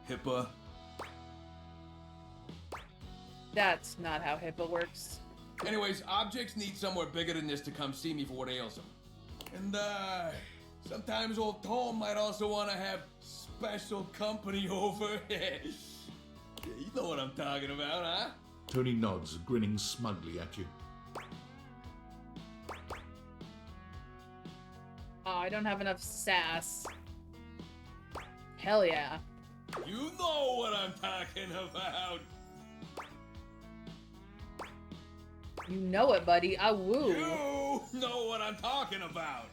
HIPAA. That's not how HIPAA works. Anyways, objects need somewhere bigger than this to come see me for what ails them. And, sometimes old Tom might also want to have special company over. You know what I'm talking about, huh? Tony nods, grinning smugly at you. Oh, I don't have enough sass. Hell yeah. You know what I'm talking about. You know it, buddy. I woo. You know what I'm talking about.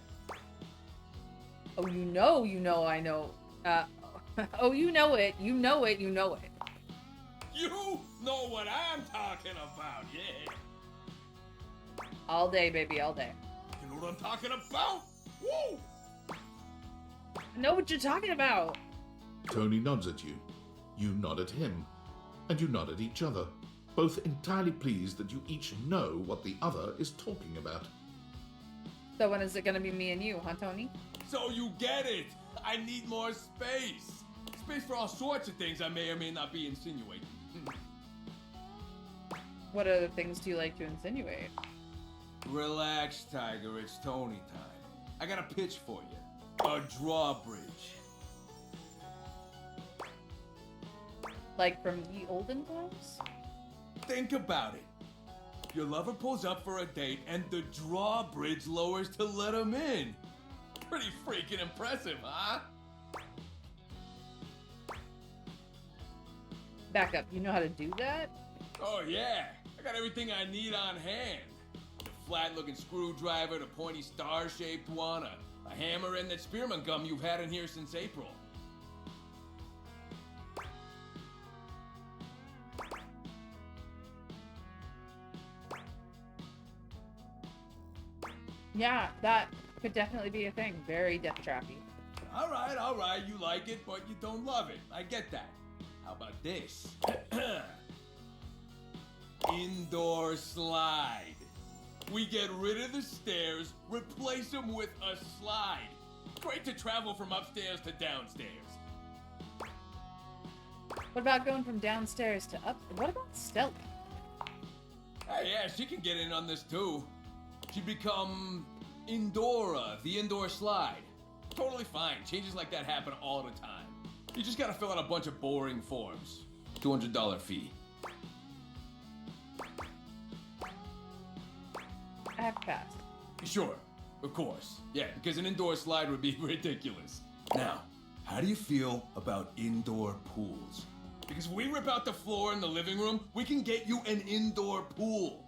Oh, you know, I know. Oh, you know it. You know it. You know it. You know what I'm talking about, yeah. All day, baby, all day. You know what I'm talking about? Woo! I know what you're talking about. Tony nods at you. You nod at him. And you nod at each other, both entirely pleased that you each know what the other is talking about. So when is it gonna be me and you, huh, Tony? So you get it. I need more space. Space for all sorts of things I may or may not be insinuating. What other things do you like to insinuate? Relax, Tiger. It's Tony time. I got a pitch for you. A drawbridge. Like from ye olden times? Think about it. Your lover pulls up for a date and the drawbridge lowers to let him in. Pretty freaking impressive, huh? Back up. You know how to do that? Oh yeah, I got everything I need on hand. The flat-looking screwdriver, the pointy star-shaped one, a hammer, and that spearmint gum you've had in here since April. Yeah, that could definitely be a thing. Very death trappy. All right, you like it, but you don't love it. I get that. How about this? Indoor slide. We get rid of the stairs, replace them with a slide. Great to travel from upstairs to downstairs. What about going from downstairs to up? What about Stella? Hey, yeah, she can get in on this too. She'd become Indora, the indoor slide. Totally fine. Changes like that happen all the time. You just gotta fill out a bunch of boring forms. $200 fee. I have to pass. Sure, of course. Yeah, because an indoor slide would be ridiculous. Now, how do you feel about indoor pools? Because if we rip out the floor in the living room, we can get you an indoor pool.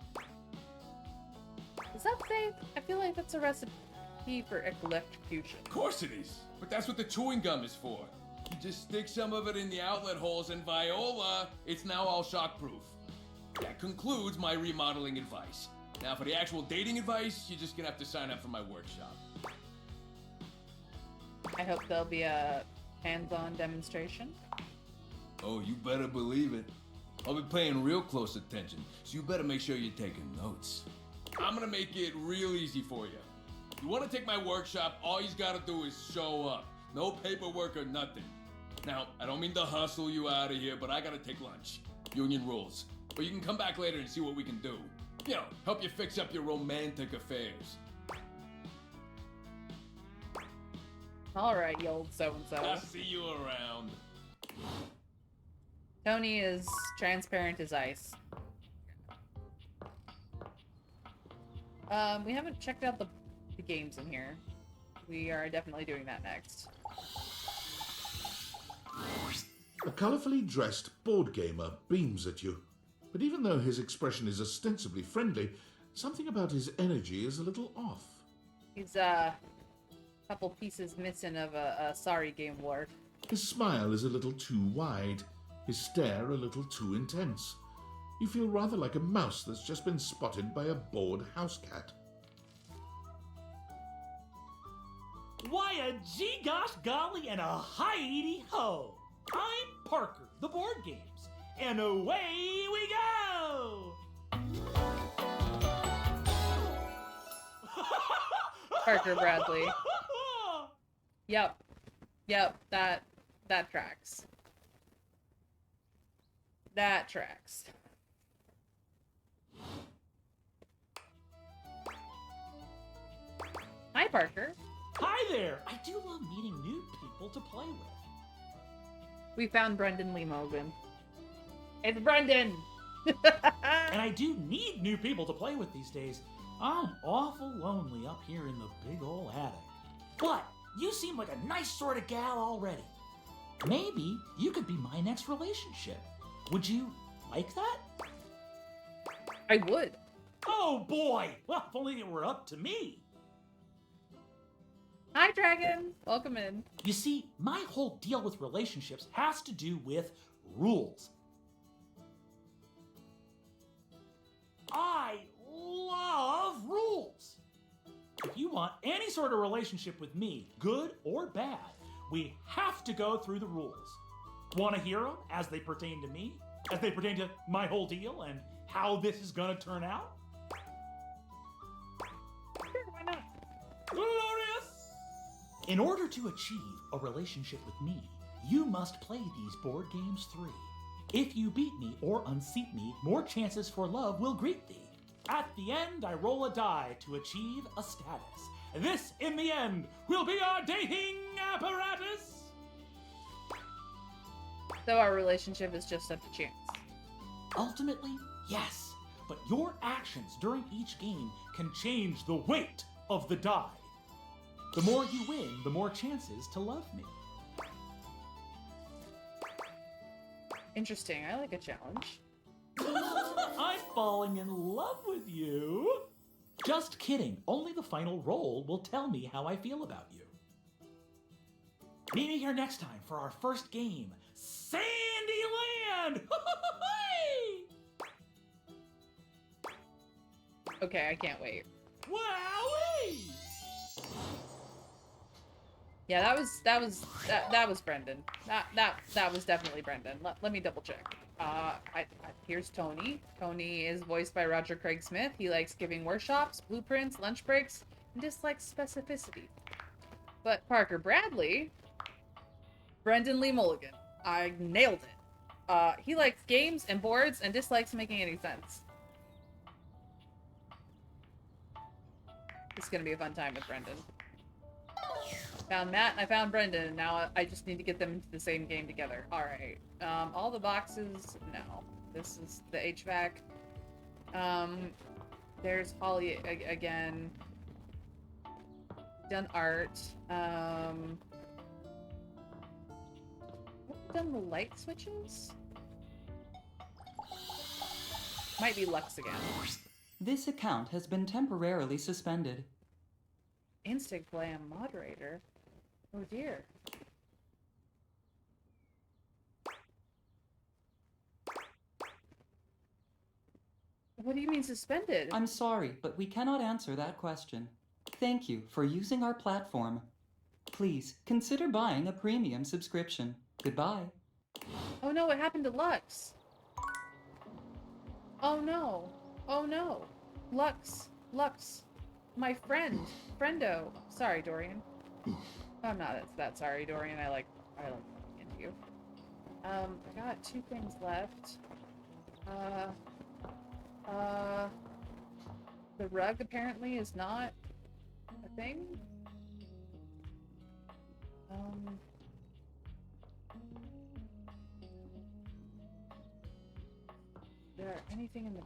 Is that safe? I feel like that's a recipe for electrocution. Of course it is, but that's what the chewing gum is for. You just stick some of it in the outlet holes and Viola, it's now all shockproof. That concludes my remodeling advice. Now for the actual dating advice, you're just gonna have to sign up for my workshop. I hope there'll be a hands-on demonstration. Oh, you better believe it. I'll be paying real close attention, so you better make sure you're taking notes. I'm gonna make it real easy for you. You wanna take my workshop, all you gotta do is show up. No paperwork or nothing. Now, I don't mean to hustle you out of here, but I gotta take lunch. Union rules. But you can come back later and see what we can do. You know, help you fix up your romantic affairs. Alright, you old so-and-so. I'll see you around. Tony is transparent as ice. We haven't checked out the games in here. We are definitely doing that next. A colourfully dressed board gamer beams at you, but even though his expression is ostensibly friendly, something about his energy is a little off. He's a couple pieces missing of a sorry game war. His smile is a little too wide, his stare a little too intense. You feel rather like a mouse that's just been spotted by a bored house cat. Why a gee gosh golly and a hi-de ho! I'm Parker, the board games, and away we go! Parker Bradley. Yep, that That tracks. That tracks. Hi, Parker. Hi there! I do love meeting new people to play with. We found Brendan Lee Morgan. It's Brendan! And I do need new people to play with these days. I'm awful lonely up here in the big ol' attic. But you seem like a nice sort of gal already. Maybe you could be my next relationship. Would you like that? I would. Oh boy! Well, if only it were up to me. Hi, Dragon. Welcome in. You see, my whole deal with relationships has to do with rules. I love rules. If you want any sort of relationship with me, good or bad, we have to go through the rules. Want to hear them as they pertain to me? As they pertain to my whole deal and how this is going to turn out? Sure, why not? Glorious! In order to achieve a relationship with me, you must play these board games 3. If you beat me or unseat me, more chances for love will greet thee. At the end, I roll a die to achieve a status. This, in the end, will be our dating apparatus. So our relationship is just up to chance. Ultimately, yes, but your actions during each game can change the weight of the die. The more you win, the more chances to love me. Interesting. I like a challenge. I'm falling in love with you. Just kidding. Only the final roll will tell me how I feel about you. Meet me here next time for our first game, Sandyland! Okay, I can't wait. Wowee! Yeah, that was Brendan. That was definitely Brendan. Let me double check. Here's Tony. Tony is voiced by Roger Craig Smith. He likes giving workshops, blueprints, lunch breaks, and dislikes specificity. But Parker Bradley, Brendan Lee Mulligan. I nailed it. He likes games and boards and dislikes making any sense. It's gonna be a fun time with Brendan. Found Matt and I found Brendan, and now I just need to get them into the same game together. Alright. All the boxes, no. This is the HVAC. There's Holly again. Done art. Have we done the light switches? Might be Lux again. This account has been temporarily suspended. Instinct play a moderator. Oh dear. What do you mean suspended? I'm sorry, but we cannot answer that question. Thank you for using our platform. Please consider buying a premium subscription. Goodbye. Oh no, what happened to Lux? Oh no. Oh no. Lux. My friend. Friendo. Sorry, Dorian. I'm not that sorry, Dorian. I like into you. I got 2 things left. The rug apparently is not a thing. Is there anything in the...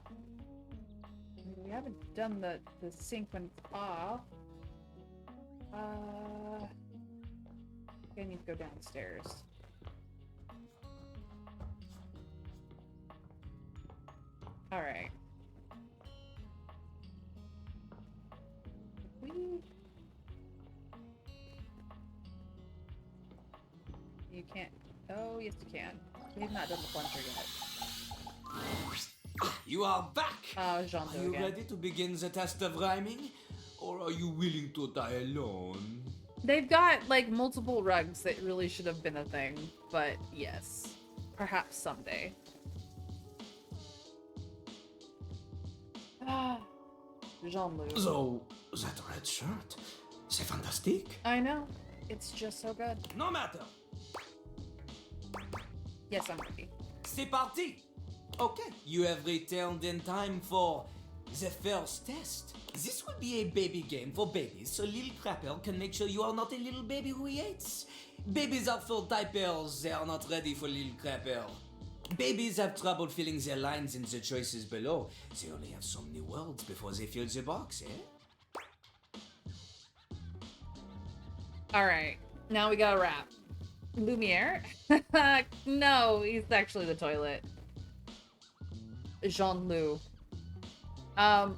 We haven't done the sink when it's off. I need to go downstairs. Alright. You can't... Oh, yes you can. We have not done the plunger yet. You are back! Jean Are you again. ready to begin the test of rhyming? Or are you willing to die alone? They've got, like, multiple rugs that really should have been a thing, but yes. Perhaps someday. Jean-Luc. So, that red shirt, c'est fantastique. I know. It's just so good. No matter. Yes, I'm ready. C'est parti! Okay, you have returned in time for the first test. This will be a baby game for babies, so little crapper can make sure you are not a little baby who he hates. Babies are full diapers, they are not ready for little crapper. Babies have trouble filling their lines in the choices below. They only have so many words before they fill the box, eh? Alright, now we gotta rap. Lumiere? No, he's actually the toilet. Jean-Lou.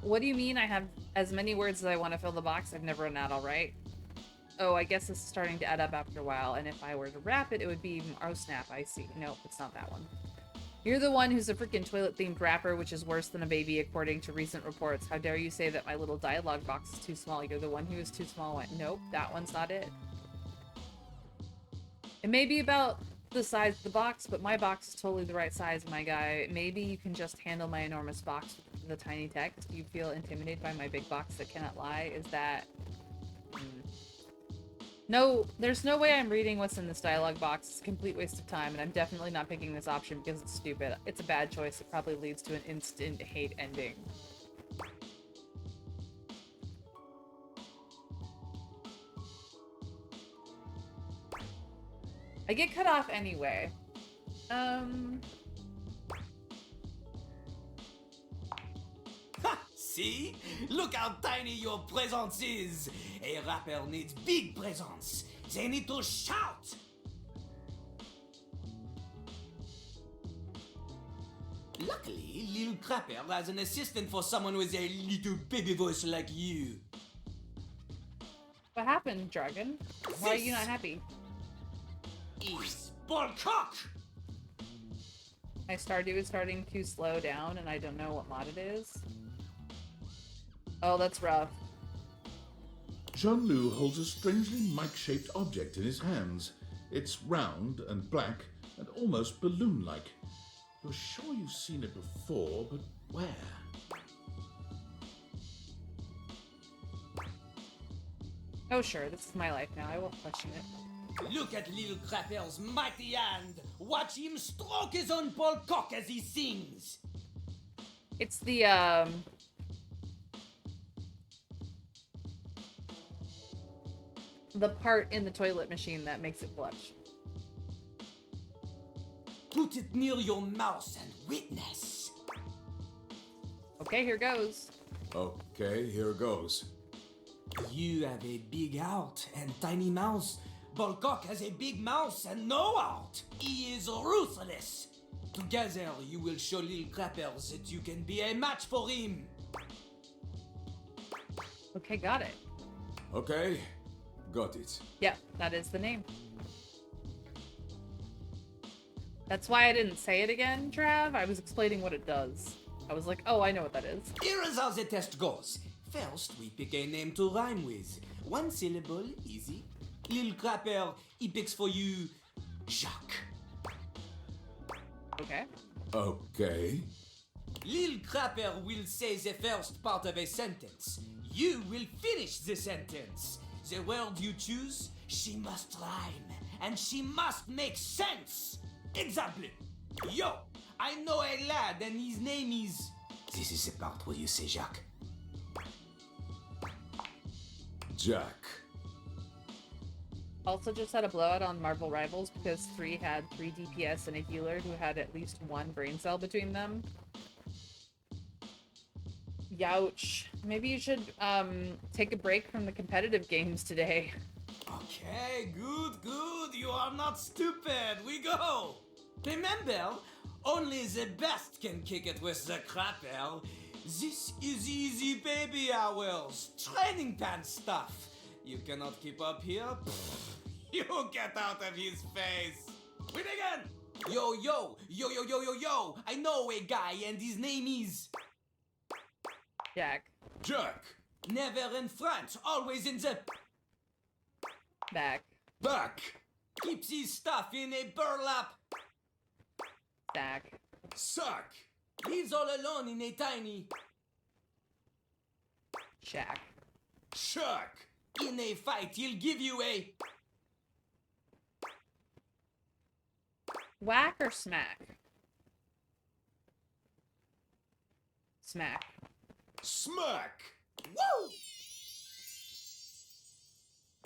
What do you mean I have as many words as I want to fill the box? I've never run out, alright? Oh, I guess this is starting to add up after a while, and if I were to rap it, it would be... Oh, snap, I see. Nope, it's not that one. You're the one who's a freaking toilet-themed rapper, which is worse than a baby, according to recent reports. How dare you say that my little dialogue box is too small? You're the one who is too small. Nope, that one's not it. It may be about the size of the box, but my box is totally the right size, my guy. Maybe you can just handle my enormous box with the tiny text. You feel intimidated by my big box that cannot lie? Is that... No, there's no way I'm reading what's in this dialogue box. It's a complete waste of time, and I'm definitely not picking this option because it's stupid. It's a bad choice. It probably leads to an instant hate ending. I get cut off anyway. Ha! See? Look how tiny your presence is! A rapper needs big presence. They need to shout! Luckily, Lil Crapper has an assistant for someone with a little baby voice like you. What happened, Dragon? Why are you not happy? Is Ballcock! My Stardew is starting to slow down, and I don't know what mod it is. Oh, that's rough. Jean-Lou holds a strangely mic-shaped object in his hands. It's round and black and almost balloon-like. You're sure you've seen it before, but where? Oh, sure, this is my life now. I won't question it. Look at Lil Crapper's mighty hand! Watch him stroke his own Ballcock as he sings! It's the, the part in the toilet machine that makes it blush. Put it near your mouth and witness. Okay, here goes. Okay, here goes. You have a big heart and tiny mouth. Ballcock has a big mouth and no heart. He is ruthless. Together, you will show Lil Crapper that you can be a match for him. Okay, got it. Okay, got it. Yep, that is the name. That's why I didn't say it again, Trav. I was explaining what it does. I was like, oh, I know what that is. Here is how the test goes. First, we pick a name to rhyme with. One syllable, easy. Lil Crapper, he picks for you Jacques. Okay. Okay. Lil Crapper will say the first part of a sentence. You will finish the sentence. The word you choose, she must rhyme, and she must make sense. Example. Yo, I know a lad and his name is... This is the part where you say Jacques. Jack. Also just had a blowout on Marvel Rivals because 3 had 3 DPS and a healer who had at least 1 brain cell between them. Youch. Maybe you should, take a break from the competitive games today. Okay, good. You are not stupid. We go. Remember, only the best can kick it with the Crapper. This is easy baby hours. Training pants stuff. You cannot keep up here? Pfft, you get out of his face. Win again. Yo. I know a guy and his name is... Jack. Jack. Never in front, always in the... Back. Back. Keeps his stuff in a burlap. Stack. Sack. Lives all alone in a tiny... Shack. Shack. In a fight, he'll give you a... Whack or smack? Smack. Smack! Woo!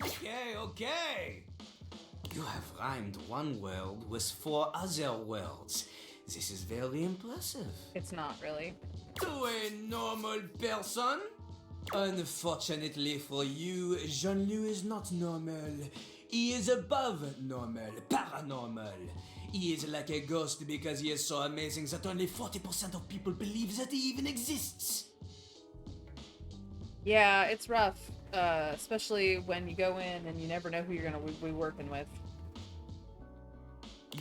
Okay, okay. You have rhymed one word with 4 other words. This is very impressive. It's not really. To a normal person? Unfortunately for you, Jean-Louis is not normal. He is above normal, paranormal. He is like a ghost because he is so amazing that only 40% of people believe that he even exists. Yeah, it's rough. Especially when you go in and you never know who you're gonna be working with.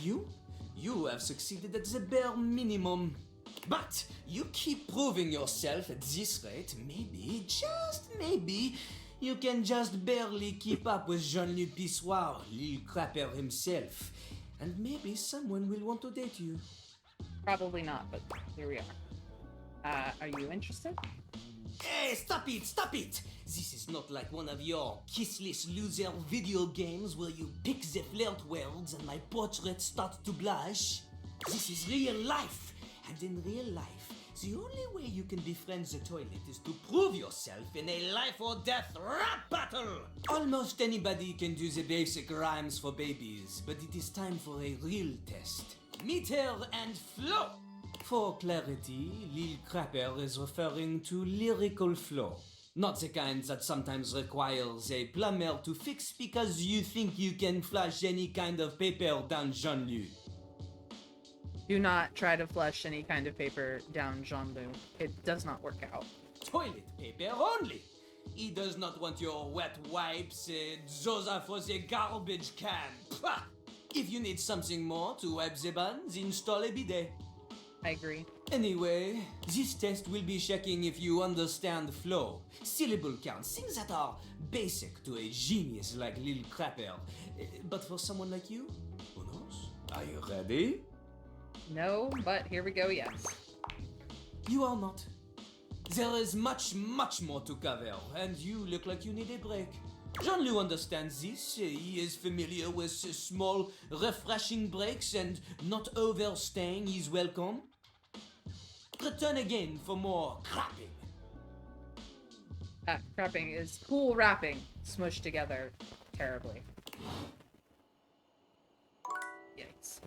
You have succeeded at the bare minimum. But you keep proving yourself at this rate, maybe, just maybe, you can just barely keep up with Jean-Luc Pissoir, Lil Crapper himself. And maybe someone will want to date you. Probably not, but here we are. Are you interested? Hey, stop it, stop it! This is not like one of your kissless loser video games where you pick the flirt words and my portrait starts to blush. This is real life, and in real life, the only way you can befriend the toilet is to prove yourself in a life or death rap battle! Almost anybody can do the basic rhymes for babies, but it is time for a real test. Meter and flow! For clarity, Lil Crapper is referring to lyrical flow. Not the kind that sometimes requires a plumber to fix because you think you can flush any kind of paper down Jean-Luc. Do not try to flush any kind of paper down Jean-Luc. It does not work out. Toilet paper only! He does not want your wet wipes, those are for the garbage can. Pah! If you need something more to wipe the buns, install a bidet. I agree. Anyway, this test will be checking if you understand flow, syllable counts, things that are basic to a genius like Lil Crapper. But for someone like you, who knows? Are you ready? No, but here we go, yes. You are not. There is much, much more to cover, and you look like you need a break. Jean-Luc understands this. He is familiar with small, refreshing breaks and not overstaying his welcome. Return again for more crapping. Crapping is cool rapping smushed together terribly. Yikes.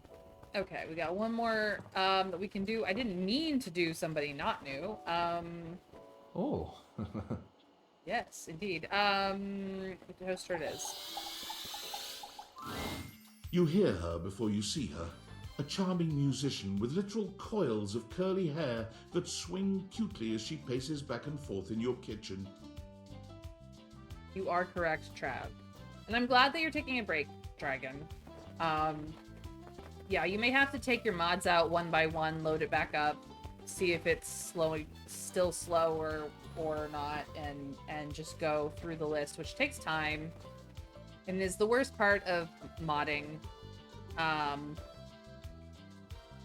Okay, we got one more that we can do. I didn't mean to do somebody not new. Oh. Yes, indeed. The hoster it is. You hear her before you see her. A charming musician with literal coils of curly hair that swing cutely as she paces back and forth in your kitchen. You are correct, Trav. And I'm glad that you're taking a break, Dragon. Yeah, you may have to take your mods out one by one, load it back up, see if it's still slow or not, and just go through the list, which takes time and is the worst part of modding.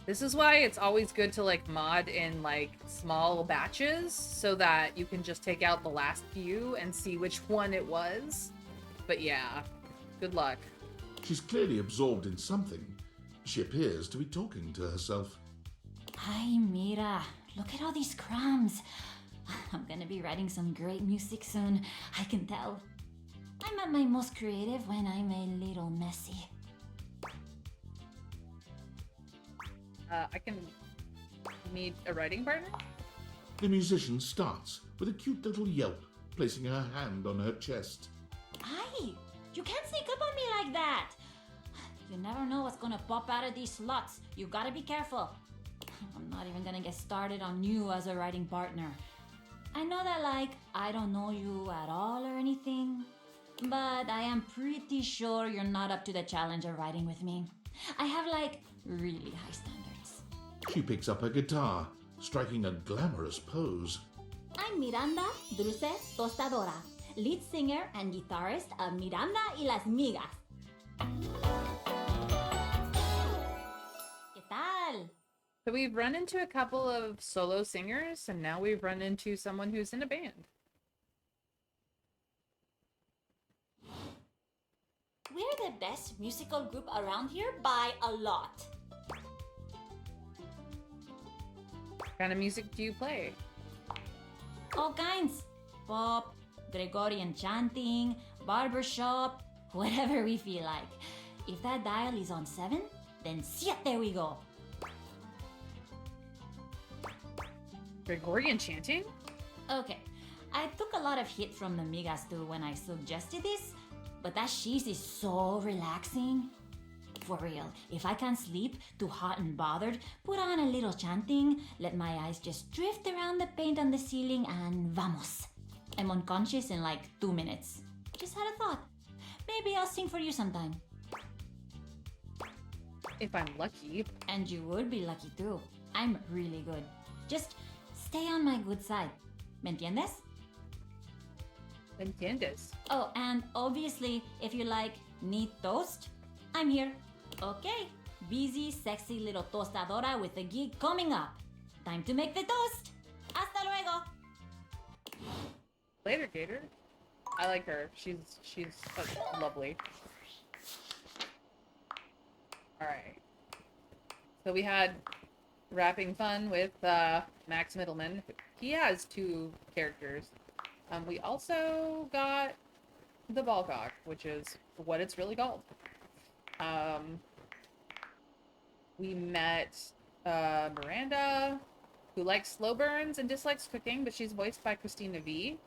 This is why it's always good to like mod in like small batches so that you can just take out the last few and see which one it was. But yeah, good luck. She's clearly absorbed in something. She appears to be talking to herself. Ay, mira, look at all these crumbs. I'm gonna be writing some great music soon, I can tell. I'm at my most creative when I'm a little messy. I can need a writing partner? The musician starts with a cute little yelp, placing her hand on her chest. Ay, you can't sneak up on me like that. You never know what's gonna pop out of these slots. You gotta be careful. I'm not even gonna get started on you as a writing partner. I know that, like, I don't know you at all or anything, but I am pretty sure you're not up to the challenge of writing with me. I have, like, really high standards. She picks up her guitar, striking a glamorous pose. I'm Miranda Dulce Tostadora, lead singer and guitarist of Miranda y las Migas. ¿Qué tal? So we've run into a couple of solo singers, and now we've run into someone who's in a band. We're the best musical group around here by a lot. What kind of music do you play? All kinds. Pop, Gregorian chanting, barbershop, whatever we feel like. If that dial is on 7, then there we go. Gregorian chanting? Okay, I took a lot of hit from the migas too when I suggested this, but that cheese is so relaxing. For real, if I can't sleep, too hot and bothered, put on a little chanting, let my eyes just drift around the paint on the ceiling, and vamos. I'm unconscious in like 2 minutes. Just had a thought. Maybe I'll sing for you sometime. If I'm lucky. And you would be lucky too. I'm really good. Just stay on my good side. ¿Me entiendes? ¿Entiendes? Oh, and obviously, if you like neat toast, I'm here. Okay, busy, sexy little tostadora with a gig coming up. Time to make the toast. Hasta luego. Later, Gator. I like her. She's lovely. Alright. So we had wrapping fun with Max Middleman. He has 2 characters. We also got the Ballcock, which is what it's really called. We met Miranda, who likes slow burns and dislikes cooking, but she's voiced by Christina V.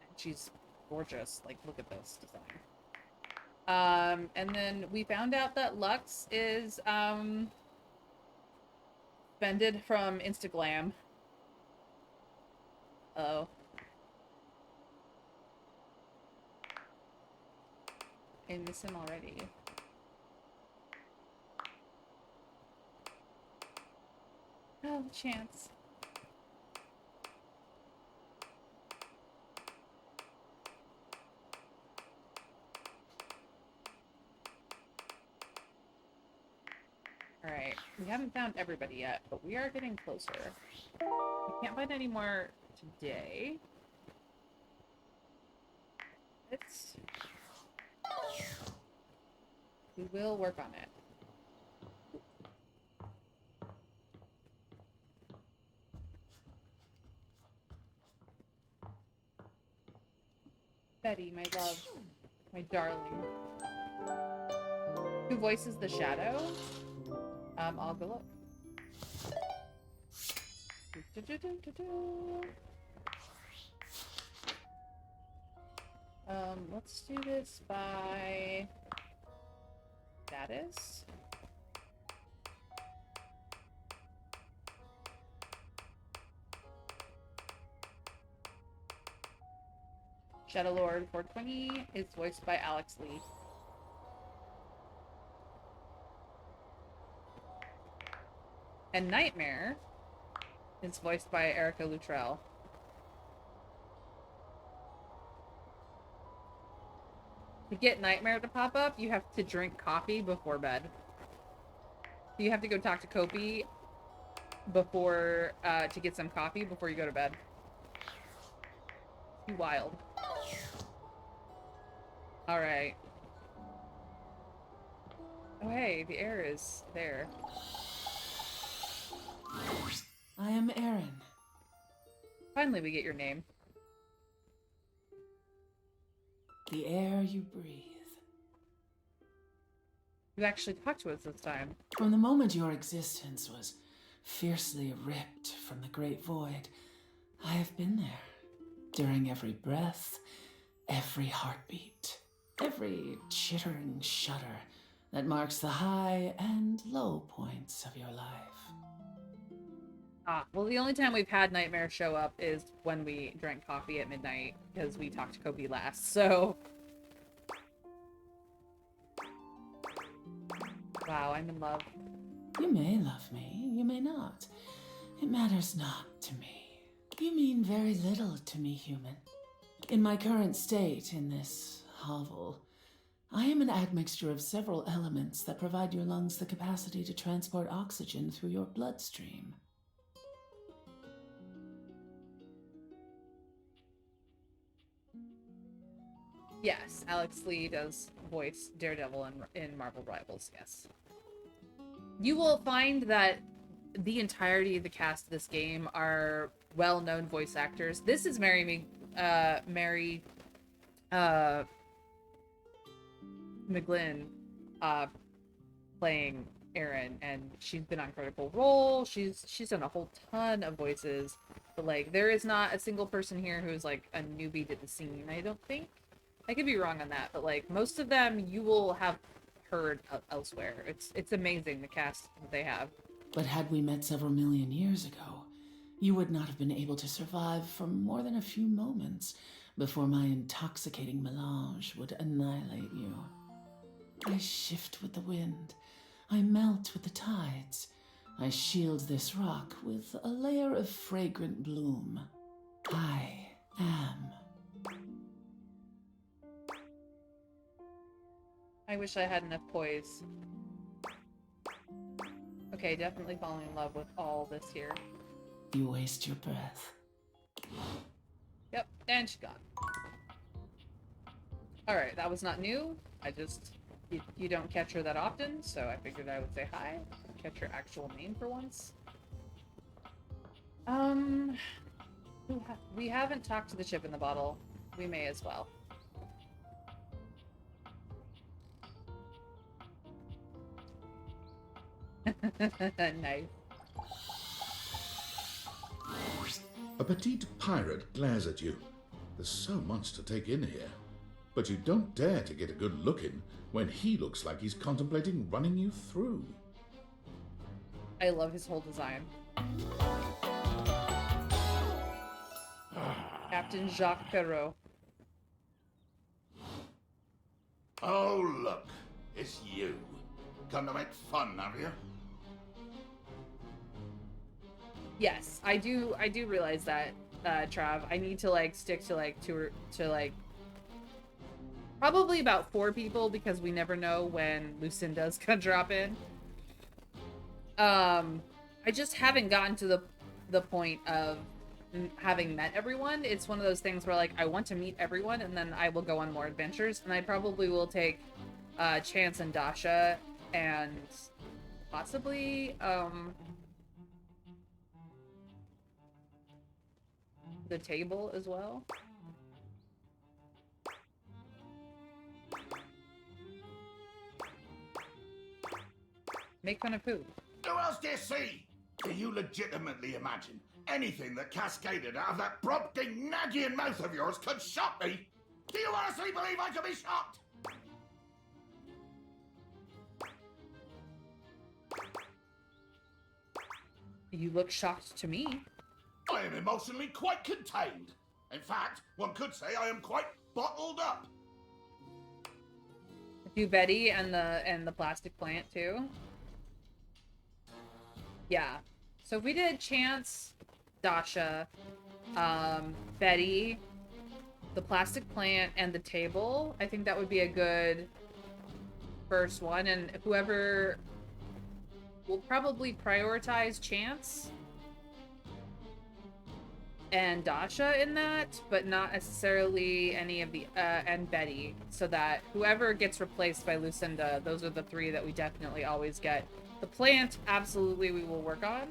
And she's gorgeous. Like, look at this design. And then we found out that Lux is suspended from Instaglam. Oh. I miss him already. Oh, chance. Alright, we haven't found everybody yet, but we are getting closer. We can't find any more today. We will work on it. Betty, my love. My darling. Who voices the shadow? I'll go look. Let's do this by status. Shadowlord 420 is voiced by Alex Lee. And Nightmare is voiced by Erica Luttrell. To get Nightmare to pop up, you have to drink coffee before bed. You have to go talk to Kopi before, to get some coffee before you go to bed. It's wild. Alright. Oh hey, the air is there. I am Aaron. Finally we get your name. The air you breathe. You actually talked to us this time. From the moment your existence was fiercely ripped from the great void, I have been there. During every breath, every heartbeat, every chittering shudder that marks the high and low points of your life. Ah, well, the only time we've had Nightmare show up is when we drank coffee at midnight, because we talked to Kobe last, so... Wow, I'm in love. You may love me, you may not. It matters not to me. You mean very little to me, human. In my current state, in this hovel, I am an admixture of several elements that provide your lungs the capacity to transport oxygen through your bloodstream. Yes, Alex Lee does voice Daredevil in Marvel Rivals, yes. You will find that the entirety of the cast of this game are well-known voice actors. This is Mary McGlynn playing Erin, and she's been on Critical Role. She's done a whole ton of voices, but like there is not a single person here who's like a newbie to the scene. I don't think. I could be wrong on that, but like most of them you will have heard elsewhere. It's amazing the cast that they have. But had we met several million years ago, you would not have been able to survive for more than a few moments before my intoxicating melange would annihilate you. I shift with the wind. I melt with the tides. I shield this rock with a layer of fragrant bloom. I am. I wish I had enough poise. Okay, definitely falling in love with all this here. You waste your breath. Yep, and she's gone. Alright, that was not new. I just... You don't catch her that often, so I figured I would say hi. Catch her actual name for once. We haven't talked to the chip in the bottle. We may as well. Nice. A petite pirate glares at you. There's so much to take in here. But you don't dare to get a good look in when he looks like he's contemplating running you through. I love his whole design. Captain Jacques Perrault. Oh, look. It's you. Come to make fun, have you? Yes, I do realize that, Trav. I need to like stick to like to like probably about 4 people because we never know when Lucinda's gonna drop in. I just haven't gotten to the point of having met everyone. It's one of those things where like I want to meet everyone and then I will go on more adventures, and I probably will take Chance and Dasha and possibly the table as well. Make fun of who? Who else do you see? Do you legitimately imagine anything that cascaded out of that prompting, nagging mouth of yours could shock me? Do you honestly believe I could be shocked? You look shocked to me. I am emotionally quite contained. In fact, one could say I am quite bottled up. Do Betty and the plastic plant too? Yeah. So if we did Chance, Dasha, Betty, the plastic plant, and the table, I think that would be a good first one. And whoever will probably prioritize Chance and Dasha in that, but not necessarily any of the and Betty, so that whoever gets replaced by Lucinda, those are the 3 that we definitely always get. The plant, absolutely, we will work on.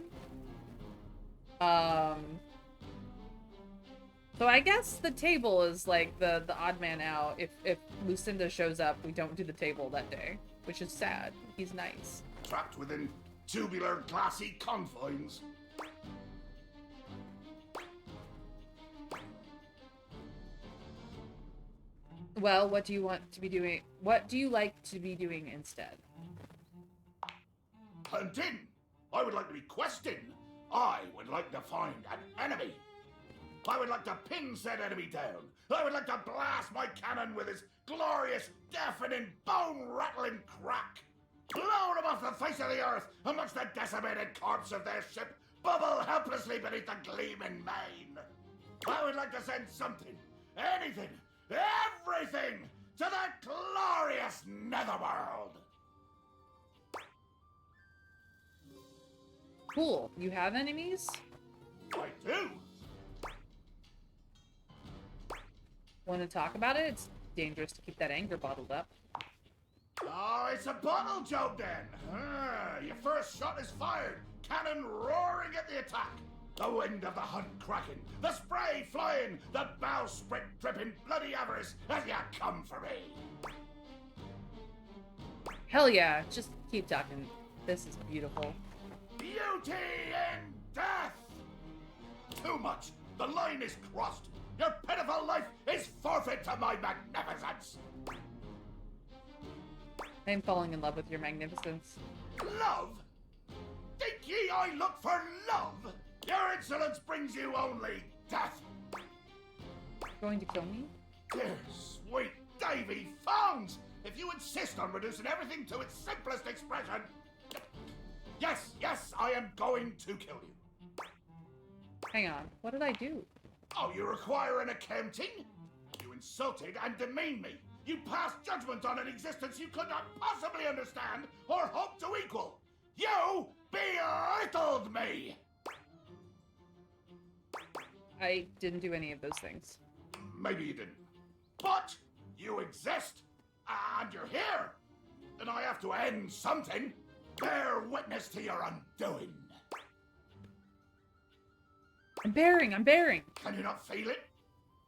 So I guess the table is like the odd man out. If Lucinda shows up, we don't do the table that day, which is sad. He's nice. Trapped within tubular glassy confines. Well, what do you want to be doing? What do you like to be doing instead? Hunting. I would like to be questing. I would like to find an enemy. I would like to pin said enemy down. I would like to blast my cannon with his glorious, deafening, bone-rattling crack. Blow them off the face of the earth amongst the decimated corpse of their ship, bubble helplessly beneath the gleaming main. I would like to send something, anything, everything to that glorious netherworld. Cool. You have enemies? I do. Want to talk about it? It's dangerous to keep that anger bottled up. Oh, it's a bottle joke then. You first first shot is fired, cannon roaring at the attack. The wind of the hunt cracking, the spray flying, the bowsprit dripping bloody avarice as you come for me. Hell yeah, just keep talking. This is beautiful. Beauty in death! Too much. The line is crossed. Your pitiful life is forfeit to my magnificence. I'm falling in love with your magnificence. Love? Think ye I look for love? Your insolence brings you only death. Going to kill me? Dear sweet Davy Phones! If you insist on reducing everything to its simplest expression... Yes, I am going to kill you. Hang on, what did I do? Oh, you require an accounting? You insulted and demeaned me. You passed judgment on an existence you could not possibly understand or hope to equal. You belittled me! I didn't do any of those things. Maybe you didn't. But you exist, and you're here. And I have to end something. Bear witness to your undoing. I'm bearing. Can you not feel it?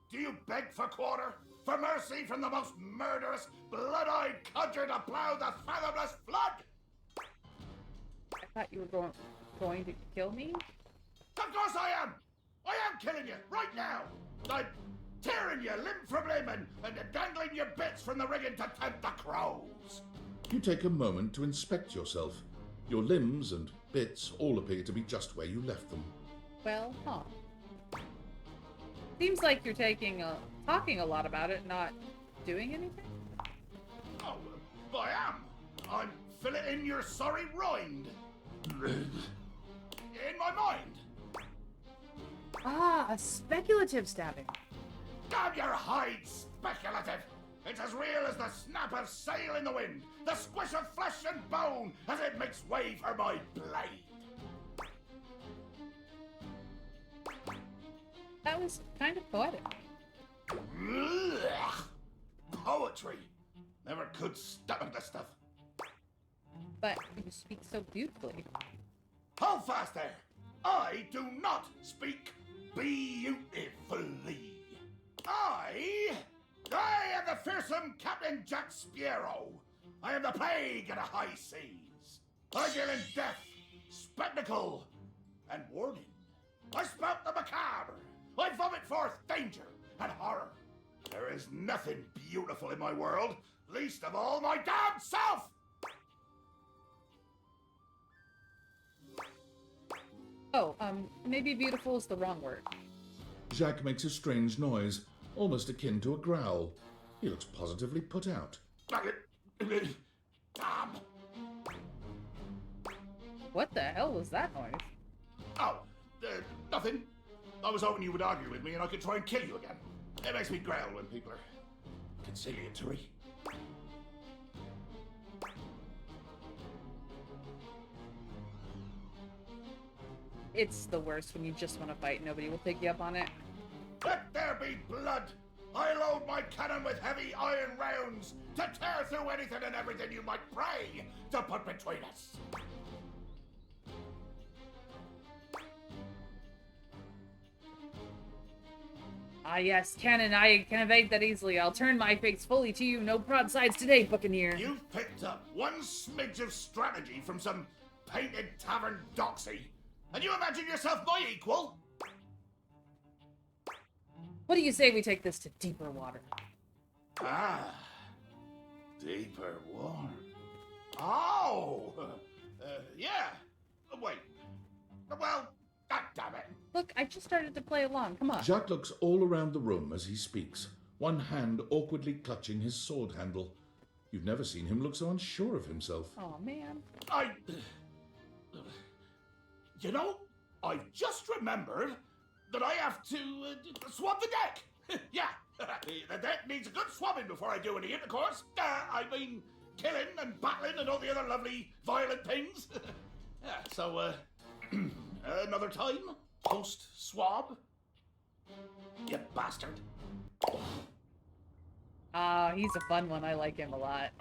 Do you beg for quarter? For mercy from the most murderous, blood-eyed cudger to plow the fathomless flood? I thought you were going to kill me? Of course I am! I am killing you, right now! I'm tearing you limb from limb and dangling your bits from the rigging to tempt the crows! You take a moment to inspect yourself. Your limbs and bits all appear to be just where you left them. Well, Seems like you're talking a lot about it, not doing anything? Oh, I am! I'm filleting your sorry rind! In my mind! Ah, a speculative stabbing. Damn your hide, speculative! It's as real as the snap of sail in the wind, the squish of flesh and bone as it makes way for my blade. That was kind of poetic. Ugh. Poetry. Never could stomach this stuff. But you speak so beautifully. Hold fast there. I do not speak beautifully. I am the fearsome Captain Jack Sparrow. I am the plague of the high seas. I deal in death, spectacle, and warning. I spout the macabre. I vomit forth danger and horror. There is nothing beautiful in my world, least of all my damn self! Oh, maybe beautiful is the wrong word. Jacques makes a strange noise, almost akin to a growl. He looks positively put out. Damn! What the hell was that noise? Oh, nothing. I was hoping you would argue with me and I could try and kill you again. It makes me growl when people are conciliatory. It's the worst when you just want to fight. Nobody will pick you up on it. Let there be blood! I load my cannon with heavy iron rounds to tear through anything and everything you might pray to put between us. Ah yes, cannon, I can evade that easily. I'll turn my face fully to you. No broadsides today, Buccaneer. You've picked up one smidge of strategy from some painted tavern doxy, and you imagine yourself my equal? What do you say we take this to deeper water? Ah, deeper water. Oh, yeah. Wait. Well, damn it. Look, I just started to play along. Come on. Jacques looks all around the room as he speaks, one hand awkwardly clutching his sword handle. You've never seen him look so unsure of himself. Oh, man. You know, I've just remembered that I have to swab the deck. Yeah, the deck needs a good swabbing before I do any intercourse. I mean, killing and battling and all the other lovely violent things. Yeah, so, another time, post-swab. You bastard. Ah, he's a fun one. I like him a lot.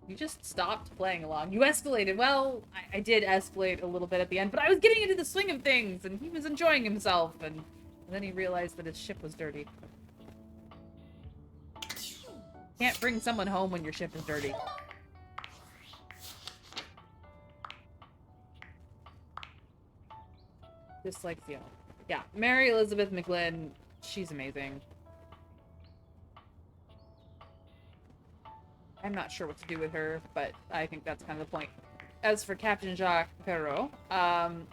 You just stopped playing along. You escalated. Well, I did escalate a little bit at the end, but I was getting into the swing of things, and he was enjoying himself, and then he realized that his ship was dirty. Can't bring someone home when your ship is dirty. Just like, you know. Yeah, Mary Elizabeth McGlynn, she's amazing. I'm not sure what to do with her, but I think that's kind of the point. As for Captain Jacques Perrault,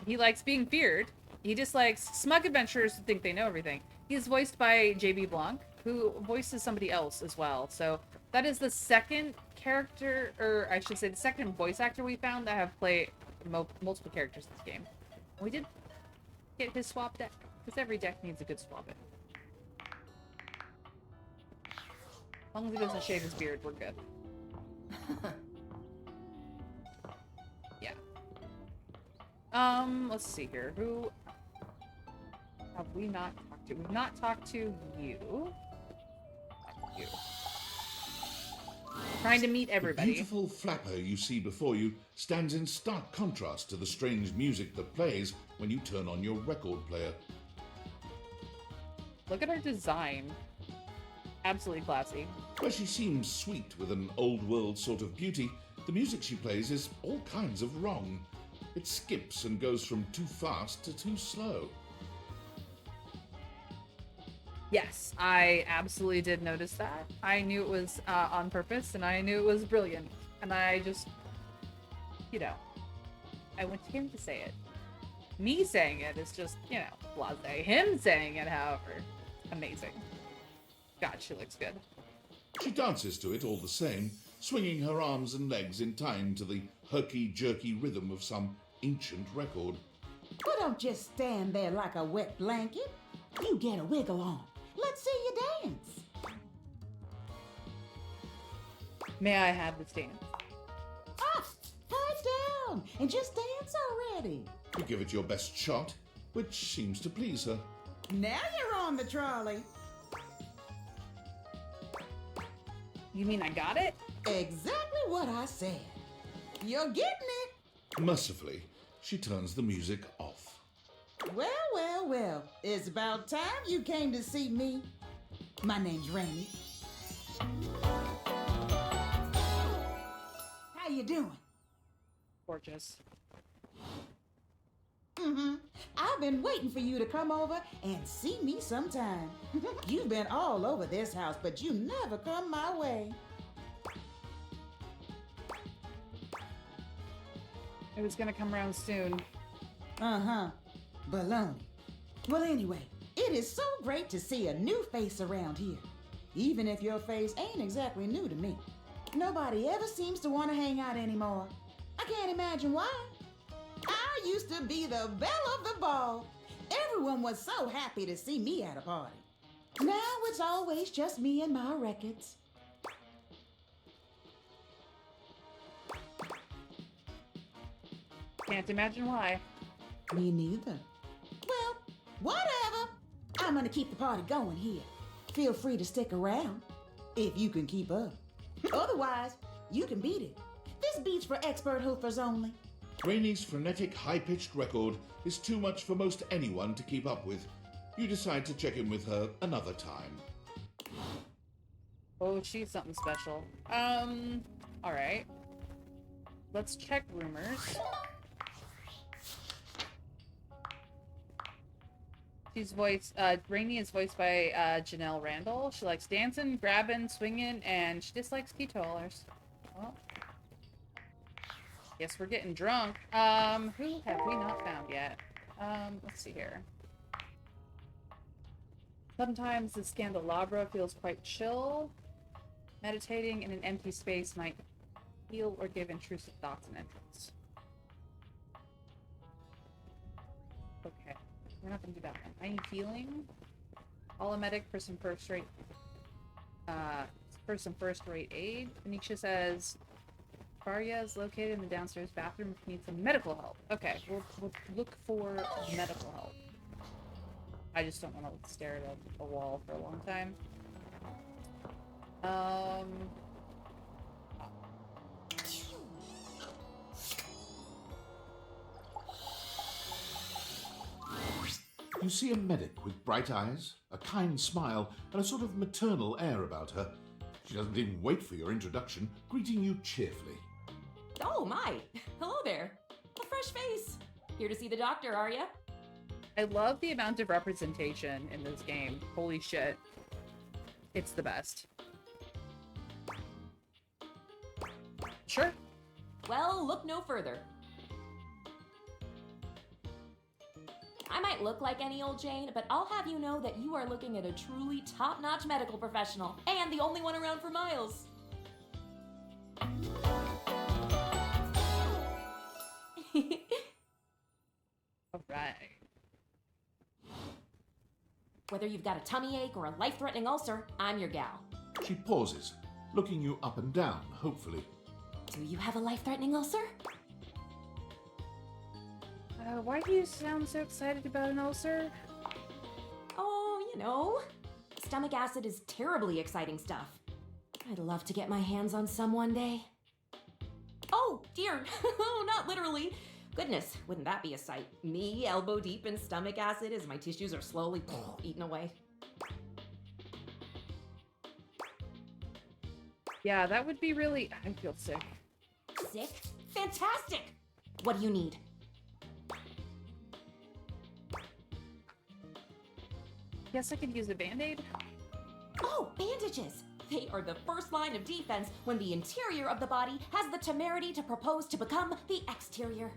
he likes being feared. He dislikes smug adventurers who think they know everything. He's voiced by J.B. Blanc, who voices somebody else as well. So that is the second character, or I should say the second voice actor we found that have played multiple characters in this game. We did get his swap deck, because every deck needs a good swap it. As long as he doesn't shave his beard, we're good. Yeah. Let's see here. Who have we not talked to? We've not talked to you. You. Trying to meet The everybody. beautiful flapper you see before you stands in stark contrast to the strange music that plays when you turn on your record player. Look at her design. Absolutely classy. Where she seems sweet with an old world sort of beauty, the music she plays is all kinds of wrong. It skips and goes from too fast to too slow. Yes, I absolutely did notice that. I knew it was on purpose, and I knew it was brilliant. And I just, you know, I went to him to say it. Me saying it is just, you know, blasé. Him saying it, however, amazing. God, she looks good. She dances to it all the same, swinging her arms and legs in time to the herky-jerky rhythm of some ancient record. Well, don't just stand there like a wet blanket. You get a wiggle on. Let's see you dance. May I have this dance? Ah, pipe down and just dance already. You give it your best shot, which seems to please her. Now you're on the trolley. You mean I got it? Exactly what I said. You're getting it. Mercifully, she turns the music off. Well, well, well. It's about time you came to see me. My name's Rainy. How you doing? Gorgeous. I've been waiting for you to come over and see me sometime. You've been all over this house, but you never come my way. It was gonna come around soon. Baloney. Well, anyway, it is so great to see a new face around here. Even if your face ain't exactly new to me. Nobody ever seems to want to hang out anymore. I can't imagine why. I used to be the belle of the ball. Everyone was so happy to see me at a party. Now it's always just me and my records. Can't imagine why. Me neither. Well, whatever. I'm gonna keep the party going here. Feel free to stick around, if you can keep up. Otherwise, you can beat it. This beat's for expert hoofers only. Rainy's frenetic, high-pitched record is too much for most anyone to keep up with. You decide to check in with her another time. Oh, she's something special. Alright. Let's check rumors. Rainy is voiced by Janelle Randall. She likes dancing, grabbing, swinging, and she dislikes keytollers. Well, guess we're getting drunk. Who have we not found yet? Let's see here. Sometimes the candelabra feels quite chill. Meditating in an empty space might heal or give intrusive thoughts an entrance. Okay. We're not gonna do that one. I need healing. Call a medic for some first rate aid. Anisha says Faria is located in the downstairs bathroom if you need some medical help. Okay, we'll look for medical help. I just don't want to stare at a wall for a long time. You see a medic with bright eyes, a kind smile, and a sort of maternal air about her. She doesn't even wait for your introduction, greeting you cheerfully. Oh my! Hello there! A fresh face! Here to see the doctor, are ya? I love the amount of representation in this game. Holy shit. It's the best. Sure. Well, look no further. I might look like any old Jane, but I'll have you know that you are looking at a truly top-notch medical professional, and the only one around for miles. Alright. Whether you've got a tummy ache or a life-threatening ulcer, I'm your gal. She pauses, looking you up and down, hopefully. Do you have a life-threatening ulcer? Why do you sound so excited about an ulcer? Oh, you know. Stomach acid is terribly exciting stuff. I'd love to get my hands on some one day. Oh, dear. Oh, not literally. Goodness, wouldn't that be a sight? Me, elbow deep in stomach acid as my tissues are slowly eaten away. Yeah, that would be really... I feel sick. Sick? Fantastic! What do you need? Guess I could use a Band-Aid? Oh, bandages! They are the first line of defense when the interior of the body has the temerity to propose to become the exterior.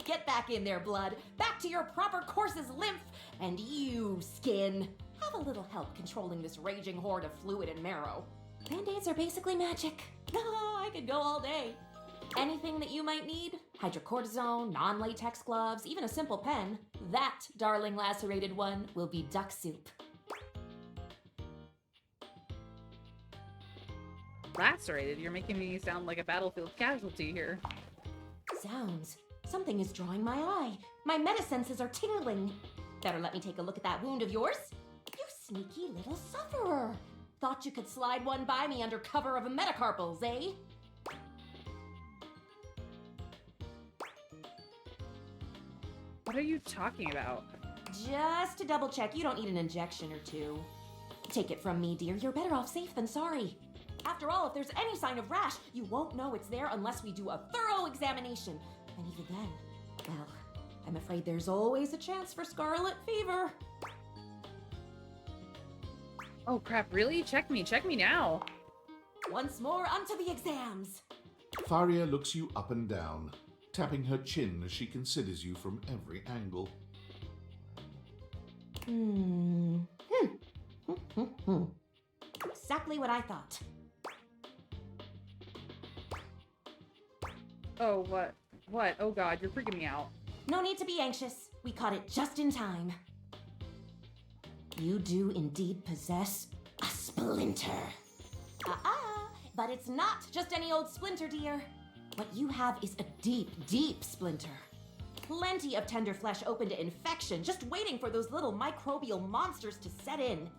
Get back in there, blood. Back to your proper course's lymph. And you, skin, have a little help controlling this raging horde of fluid and marrow. Band-Aids are basically magic. I could go all day. Anything that you might need? Hydrocortisone, non-latex gloves, even a simple pen. That, darling lacerated one, will be duck soup. Lacerated? You're making me sound like a battlefield casualty here. Zounds. Something is drawing my eye. My metasenses are tingling. Better let me take a look at that wound of yours. You sneaky little sufferer. Thought you could slide one by me under cover of a metacarpals, eh? What are you talking about? Just to double check, you don't need an injection or two. Take it from me, dear, you're better off safe than sorry. After all, if there's any sign of rash, you won't know it's there unless we do a thorough examination. And even then, well, I'm afraid there's always a chance for scarlet fever. Oh crap, really? Check me now. Once more, onto the exams. Faria looks you up and down, tapping her chin as she considers you from every angle. Exactly what I thought. Oh, what? What? Oh god, you're freaking me out. No need to be anxious. We caught it just in time. You do indeed possess a splinter. But it's not just any old splinter, dear. What you have is a deep, deep splinter. Plenty of tender flesh open to infection, just waiting for those little microbial monsters to set in.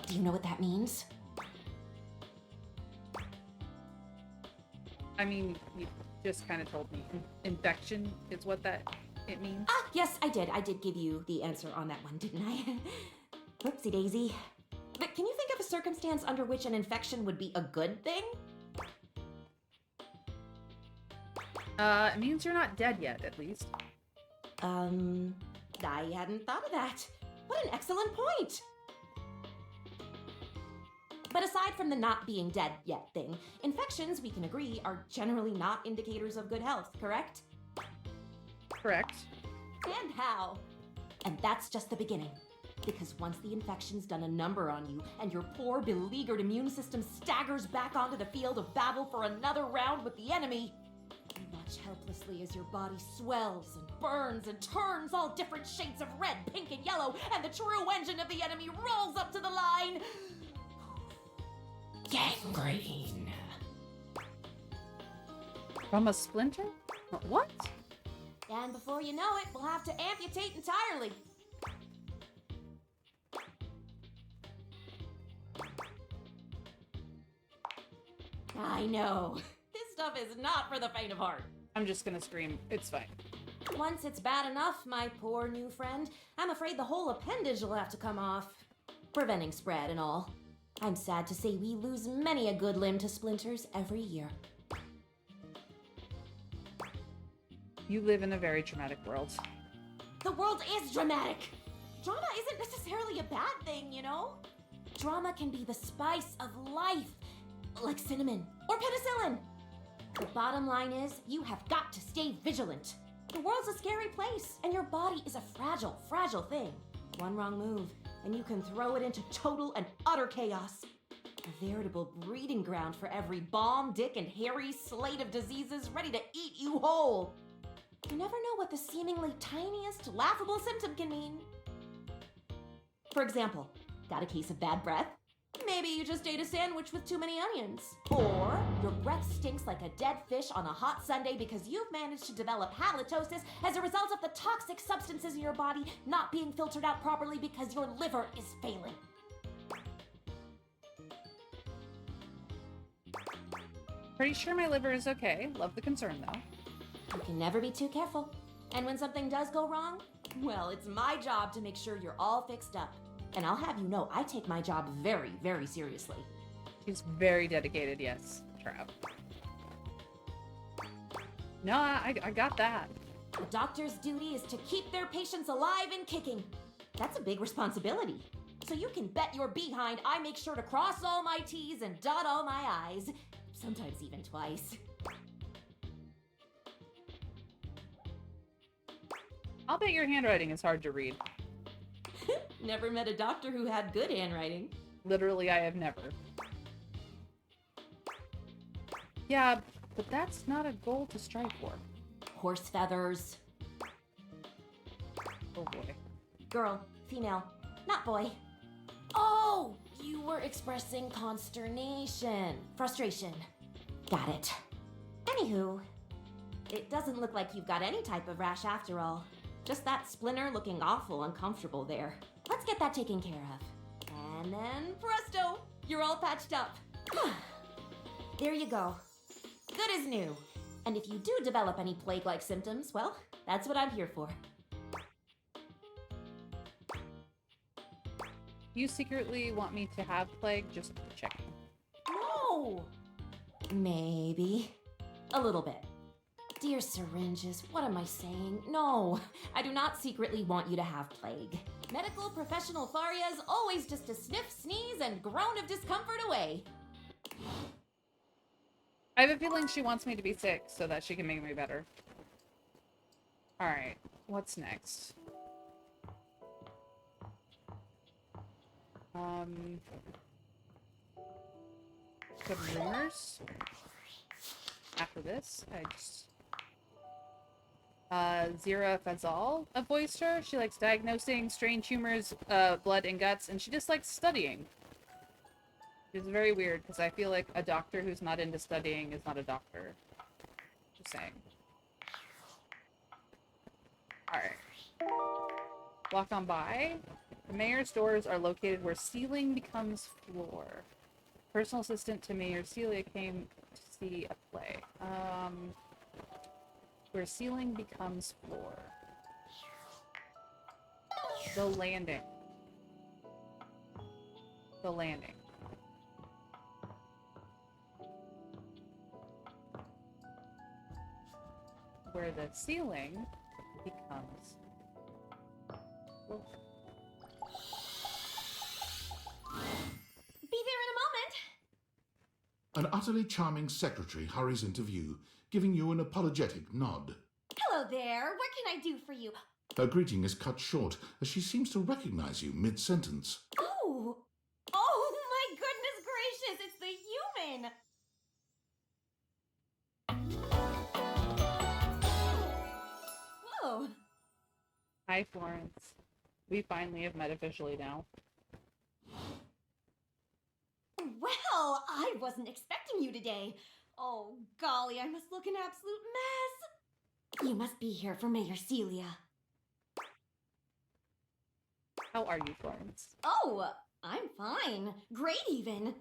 Do you know what that means? I mean, you just kind of told me. Infection is what it means. Ah, yes, I did. I did give you the answer on that one, didn't I? Whoopsie daisy. But can you think of a circumstance under which an infection would be a good thing? It means you're not dead yet, at least. I hadn't thought of that. What an excellent point! But aside from the not being dead yet thing, infections, we can agree, are generally not indicators of good health, correct? Correct. And how? And that's just the beginning. Because once the infection's done a number on you, and your poor, beleaguered immune system staggers back onto the field of battle for another round with the enemy, you watch helplessly as your body swells and burns and turns all different shades of red, pink, and yellow, and the true engine of the enemy rolls up to the line. Gangrene. From a splinter? What? And before you know it, we'll have to amputate entirely. I know. This stuff is not for the faint of heart. I'm just gonna scream. It's fine. Once it's bad enough, my poor new friend, I'm afraid the whole appendage will have to come off. Preventing spread and all. I'm sad to say we lose many a good limb to splinters every year. You live in a very traumatic world. The world is dramatic. Drama isn't necessarily a bad thing, you know? Drama can be the spice of life, like cinnamon or penicillin. The bottom line is, you have got to stay vigilant. The world's a scary place, and your body is a fragile, fragile thing. One wrong move, and you can throw it into total and utter chaos. A veritable breeding ground for every bomb, dick, and hairy slate of diseases ready to eat you whole. You never know what the seemingly tiniest, laughable symptom can mean. For example, got a case of bad breath? Maybe you just ate a sandwich with too many onions. Or your breath stinks like a dead fish on a hot Sunday because you've managed to develop halitosis as a result of the toxic substances in your body not being filtered out properly because your liver is failing. Pretty sure my liver is okay. Love the concern, though. You can never be too careful. And when something does go wrong, well, it's my job to make sure you're all fixed up. And I'll have you know I take my job very, very seriously. She's very dedicated, yes, Chap. No, I got that. A doctor's duty is to keep their patients alive and kicking. That's a big responsibility. So you can bet your behind I make sure to cross all my T's and dot all my I's. Sometimes even twice. I'll bet your handwriting is hard to read. Never met a doctor who had good handwriting. Literally, I have never. Yeah, but that's not a goal to strive for. Horse feathers. Oh boy. Girl, female, not boy. Oh, you were expressing consternation, frustration. Got it. Anywho, it doesn't look like you've got any type of rash after all. Just that splinter looking awful uncomfortable there. Let's get that taken care of. And then presto, you're all patched up. There you go. Good as new. And if you do develop any plague-like symptoms, well, that's what I'm here for. You secretly want me to have plague? Just checking. No! Maybe. A little bit. Dear syringes, what am I saying? No, I do not secretly want you to have plague. Medical professional Faria's always just a sniff, sneeze, and groan of discomfort away. I have a feeling she wants me to be sick so that she can make me better. Alright, what's next? Good rumors. After this, I just... Zira Fazal voiced her. She likes diagnosing strange humors, blood and guts, and she just likes studying. It's very weird, because I feel like a doctor who's not into studying is not a doctor. Just saying. Alright. Walk on by. The mayor's doors are located where ceiling becomes floor. Personal assistant to Mayor Celia came to see a play. Where ceiling becomes floor. The landing. The landing. Where the ceiling becomes floor. Be there in a moment. An utterly charming secretary hurries into view, giving you an apologetic nod. Hello there. What can I do for you? Her greeting is cut short as she seems to recognize you mid-sentence. Oh! Oh my goodness gracious! It's the human! Whoa! Hi, Florence. We finally have met officially now. Well, I wasn't expecting you today. Oh, golly, I must look an absolute mess. You must be here for Mayor Celia. How are you, Florence? Oh, I'm fine. Great, even.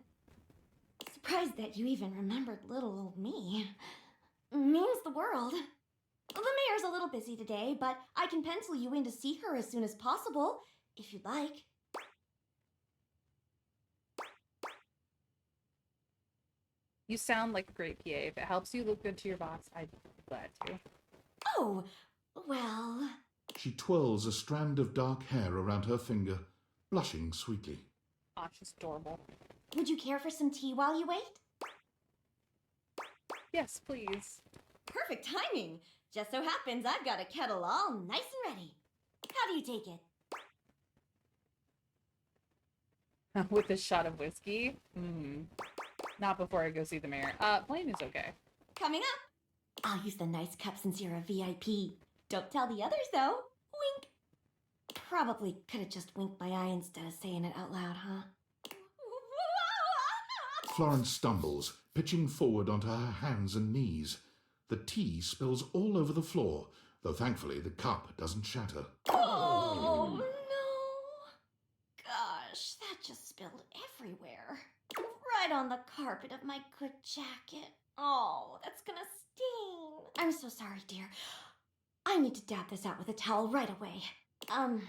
Surprised that you even remembered little old me. Means the world. The mayor's a little busy today, but I can pencil you in to see her as soon as possible, if you'd like. You sound like a great PA. If it helps you look good to your boss, I'd be glad to. Oh, well... She twirls a strand of dark hair around her finger, blushing sweetly. Aw, she's adorable. Would you care for some tea while you wait? Yes, please. Perfect timing. Just so happens I've got a kettle all nice and ready. How do you take it? With a shot of whiskey? Not before I go see the mayor. Plain is okay. Coming up. I'll use the nice cup since you're a VIP. Don't tell the others, though. Wink. Probably could have just winked my eye instead of saying it out loud, huh? Florence stumbles, pitching forward onto her hands and knees. The tea spills all over the floor, though thankfully the cup doesn't shatter. Oh, no. Gosh, that just spilled everywhere. Right on the carpet of my good jacket. Oh, that's gonna sting. I'm so sorry, dear. I need to dab this out with a towel right away. Would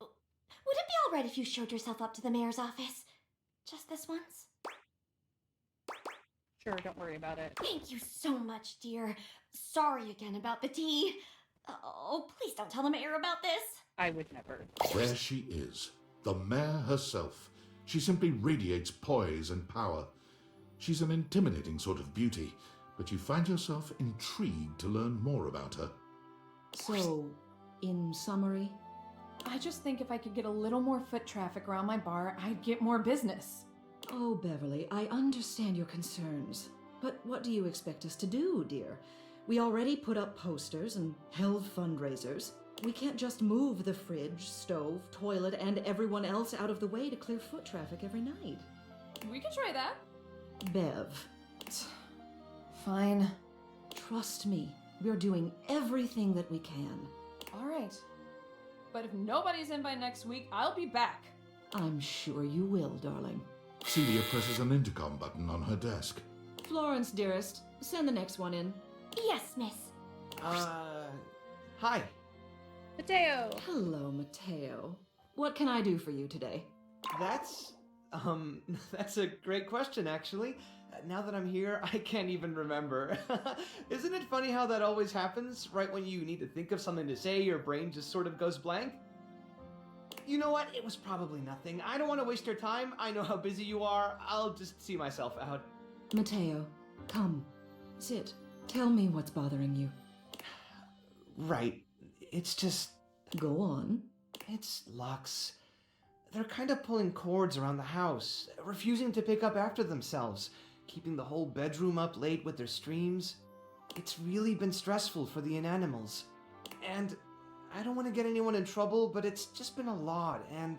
it be all right if you showed yourself up to the mayor's office? Just this once? Sure, don't worry about it. Thank you so much, dear. Sorry again about the tea. Oh, please don't tell the mayor about this. I would never. There she is, the mayor herself. She simply radiates poise and power. She's an intimidating sort of beauty, but you find yourself intrigued to learn more about her. So, in summary, I just think if I could get a little more foot traffic around my bar, I'd get more business. Oh, Beverly, I understand your concerns. But what do you expect us to do, dear? We already put up posters and held fundraisers. We can't just move the fridge, stove, toilet, and everyone else out of the way to clear foot traffic every night. We can try that. Bev. Fine. Trust me, we're doing everything that we can. All right. But if nobody's in by next week, I'll be back. I'm sure you will, darling. Celia presses an intercom button on her desk. Florence, dearest, send the next one in. Yes, miss. Hi. Mateo! Hello, Mateo. What can I do for you today? That's a great question, actually. Now that I'm here, I can't even remember. Isn't it funny how that always happens? Right when you need to think of something to say, your brain just sort of goes blank? You know what? It was probably nothing. I don't want to waste your time. I know how busy you are. I'll just see myself out. Mateo, come. Sit. Tell me what's bothering you. Right. It's just... Go on. It's Lux. They're kind of pulling cords around the house, refusing to pick up after themselves, keeping the whole bedroom up late with their streams. It's really been stressful for the inanimals. And I don't want to get anyone in trouble, but it's just been a lot, and...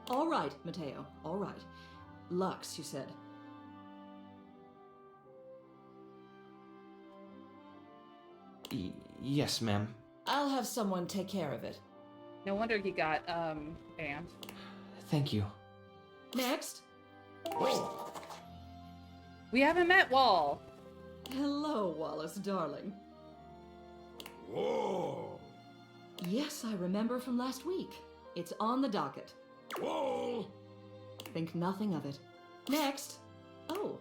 All right, Mateo, all right. Lux, you said. Yes, ma'am. I'll have someone take care of it. No wonder he got, banned. Thank you. Next. We haven't met Wall. Hello, Wallace, darling. Whoa! Yes, I remember from last week. It's on the docket. Whoa! Think nothing of it. Next. Oh,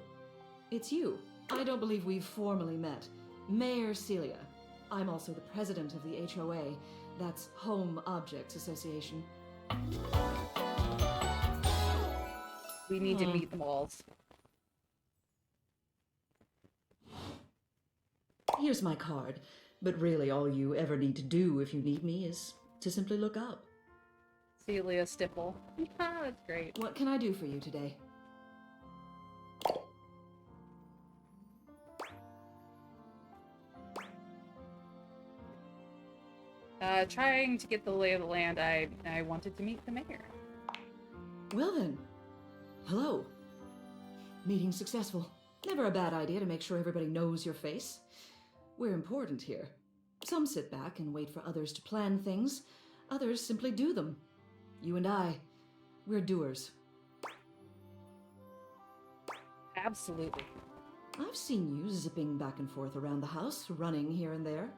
it's you. I don't believe we've formally met. Mayor Celia. I'm also the president of the HOA. That's Home Objects Association. We need to meet the Walls. Here's my card. But really, all you ever need to do if you need me is to simply look up. Celia Stipple. That's great. What can I do for you today? Trying to get the lay of the land, I wanted to meet the mayor. Well then, hello. Meeting successful. Never a bad idea to make sure everybody knows your face. We're important here. Some sit back and wait for others to plan things. Others simply do them. You and I, we're doers. Absolutely. I've seen you zipping back and forth around the house, running here and there.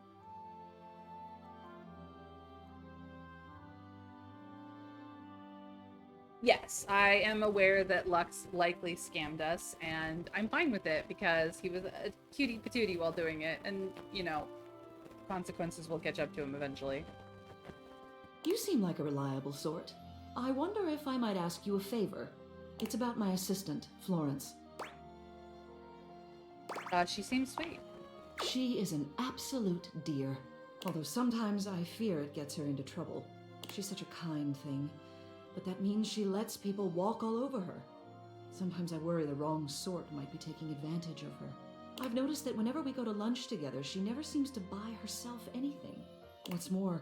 Yes, I am aware that Lux likely scammed us, and I'm fine with it because he was a cutie patootie while doing it, and, you know, consequences will catch up to him eventually. You seem like a reliable sort. I wonder if I might ask you a favor. It's about my assistant, Florence. She seems sweet. She is an absolute dear. Although sometimes I fear it gets her into trouble. She's such a kind thing. But that means she lets people walk all over her. Sometimes I worry the wrong sort might be taking advantage of her. I've noticed that whenever we go to lunch together, she never seems to buy herself anything. What's more,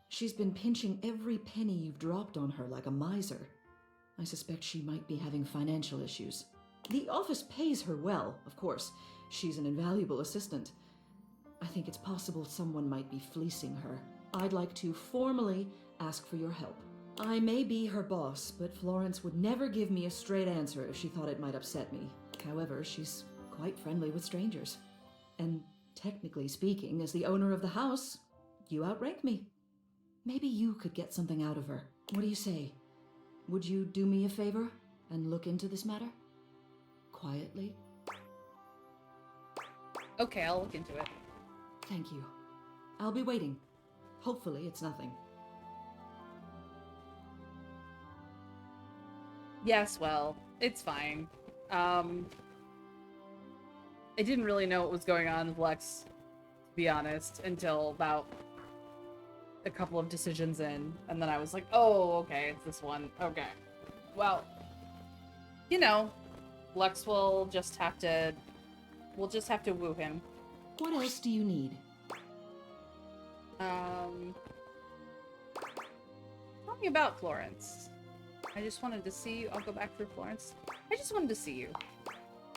she's been pinching every penny you've dropped on her like a miser. I suspect she might be having financial issues. The office pays her well, of course. She's an invaluable assistant. I think it's possible someone might be fleecing her. I'd like to formally ask for your help. I may be her boss, but Florence would never give me a straight answer if she thought it might upset me. However, she's quite friendly with strangers. And technically speaking, as the owner of the house, you outrank me. Maybe you could get something out of her. What do you say? Would you do me a favor and look into this matter? Quietly? Okay, I'll look into it. Thank you. I'll be waiting. Hopefully it's nothing. Yes, well, it's fine. I didn't really know what was going on with Lex, to be honest, until about a couple of decisions in, and then I was like, oh, okay, it's this one. Okay. Well, you know, Lex will just have to... We'll just have to woo him. What else do you need? Tell me about Florence. I just wanted to see you. I'll go back through Florence. I just wanted to see you.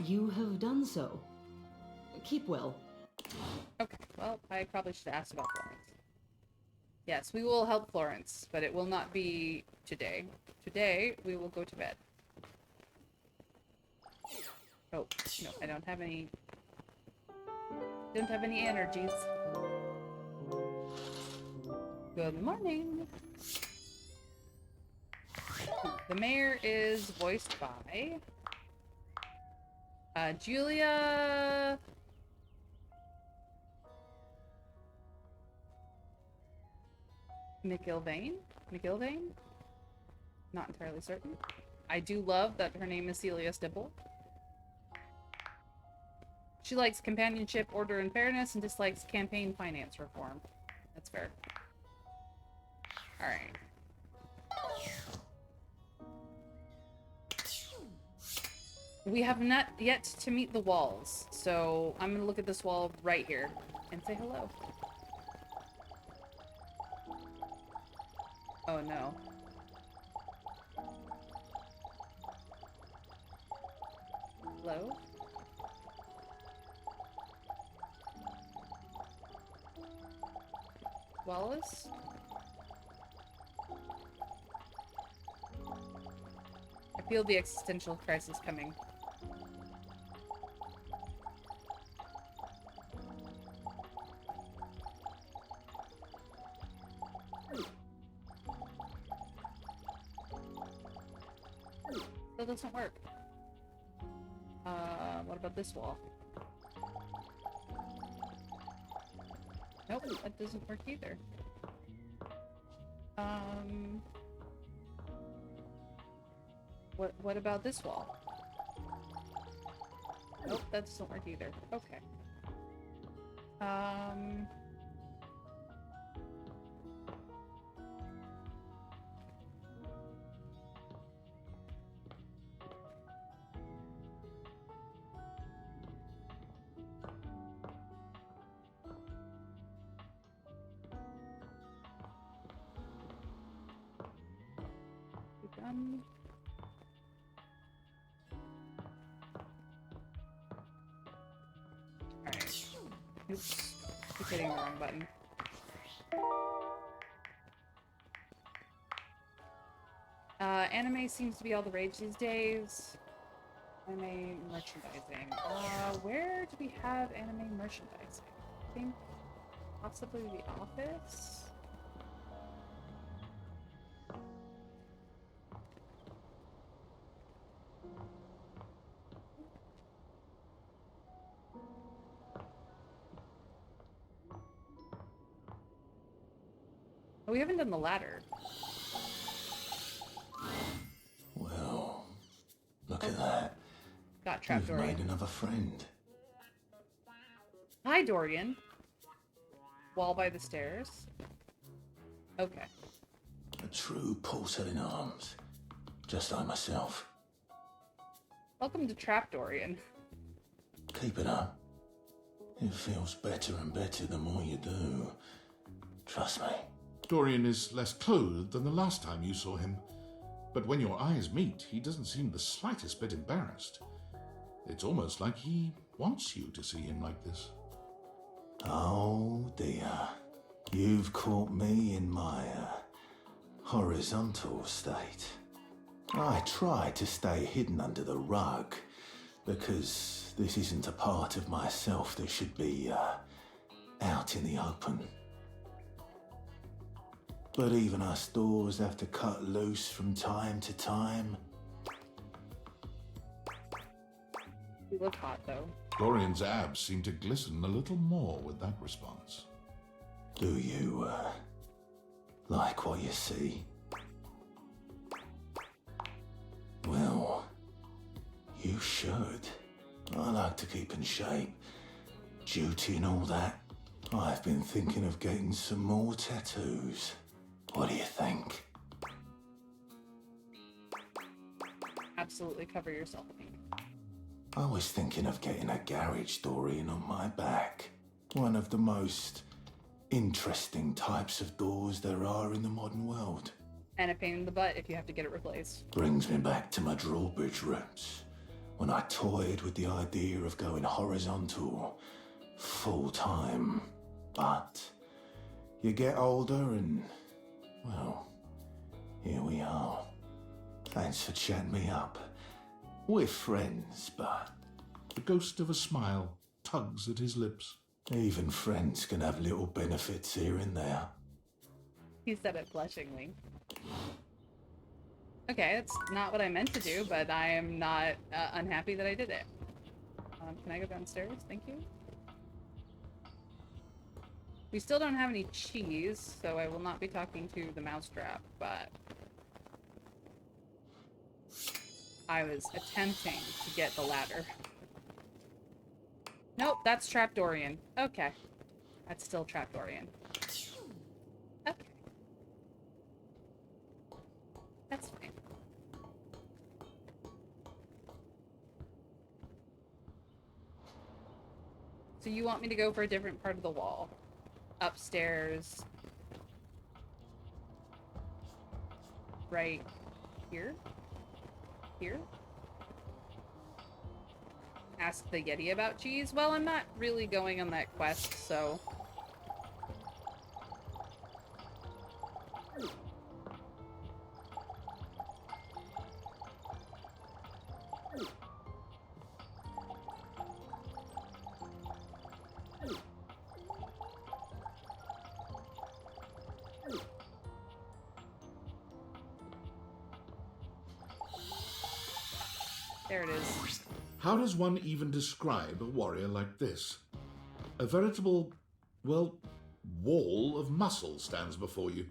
You have done so. Keep well. Okay, well, I probably should ask about Florence. Yes, we will help Florence, but it will not be today. Today, we will go to bed. Oh, no, I don't have any... Don't have any energies. Good morning. The mayor is voiced by... Julia... McIlvaine? McIlvaine? Not entirely certain. I do love that her name is Celia Stipple. She likes companionship, order, and fairness, and dislikes campaign finance reform. That's fair. Alright. We have not yet to meet the walls, so I'm gonna look at this wall right here and say hello. Oh no. Hello? Wallace? I feel the existential crisis coming. That doesn't work. What about this wall? Nope, that doesn't work either. What about this wall? Nope, that doesn't work either. Okay. Alright. Oops. Keep hitting the wrong button. Anime seems to be all the rage these days. Anime merchandising. Where do we have anime merchandising? I think possibly the office? Oh, we haven't done the ladder. Well, look at that. Got trapped You've Dorian. made another friend. Hi, Dorian. Wall by the stairs. Okay. A true porcelain arms. Just like myself. Welcome to Trap Dorian. Keep it up. It feels better and better the more you do. Trust me. Dorian is less clothed than the last time you saw him, but when your eyes meet, he doesn't seem the slightest bit embarrassed. It's almost like he wants you to see him like this. Oh dear. You've caught me in my horizontal state. I try to stay hidden under the rug because this isn't a part of myself that should be out in the open. But even us doors have to cut loose from time to time. You look hot, though. Dorian's abs seem to glisten a little more with that response. Do you like what you see? Well, you should. I like to keep in shape. Duty and all that. I've been thinking of getting some more tattoos. What do you think? Absolutely cover yourself in ink. I was thinking of getting a garage Dorian on my back. One of the most interesting types of doors there are in the modern world. And a pain in the butt if you have to get it replaced. Brings me back to my drawbridge roots, when I toyed with the idea of going horizontal, full-time. But you get older and, well, here we are. Thanks for chatting me up. We're friends, but... The ghost of a smile tugs at his lips. Even friends can have little benefits here and there. He said it blushingly. Okay, that's not what I meant to do, but I am not unhappy that I did it. Can I go downstairs? Thank you. We still don't have any cheese, so I will not be talking to the mousetrap, but... I was attempting to get the ladder. Nope, that's Trap Dorian. Okay. That's still Trap Dorian. Okay. That's fine. So you want me to go for a different part of the wall? Upstairs. Right here? Here? Ask the Yeti about cheese? Well, I'm not really going on that quest, so... There it is. How does one even describe a warrior like this? A veritable, well, wall of muscle stands before you.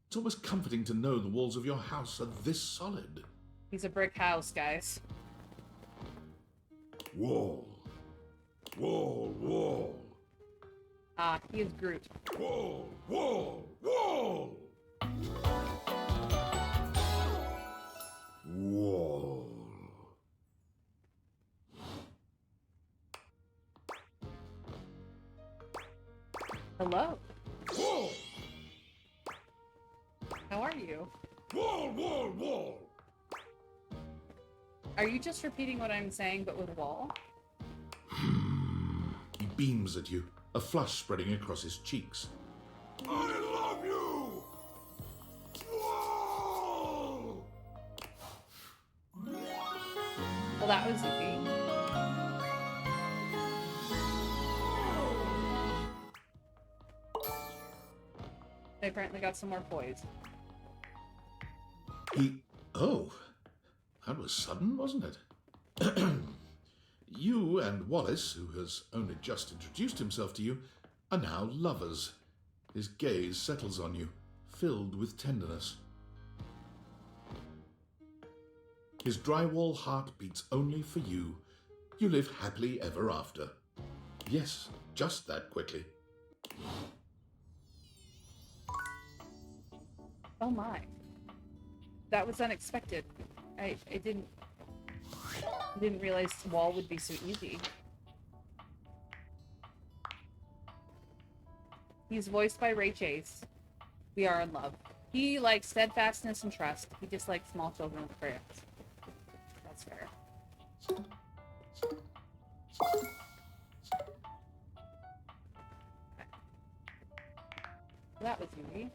It's almost comforting to know the walls of your house are this solid. He's a brick house, guys. Wall. Wall, wall. Ah, he is Groot. Wall, wall, wall. Wall. Hello. Wall. How are you? Wall, wall, wall. Are you just repeating what I'm saying, but with wall? He beams at you, a flush spreading across his cheeks. I love you. Wall. Well, that was easy. They apparently got some more toys. Oh, that was sudden, wasn't it? You and Wallace, who has only just introduced himself to you, are now lovers. His gaze settles on you, filled with tenderness. His drywall heart beats only for you. You live happily ever after. Yes, just that quickly. Oh my. That was unexpected. I didn't realize Wall would be so easy. He's voiced by Ray Chase. We are in love. He likes steadfastness and trust. He dislikes small children with crayons. That's fair. That was easy.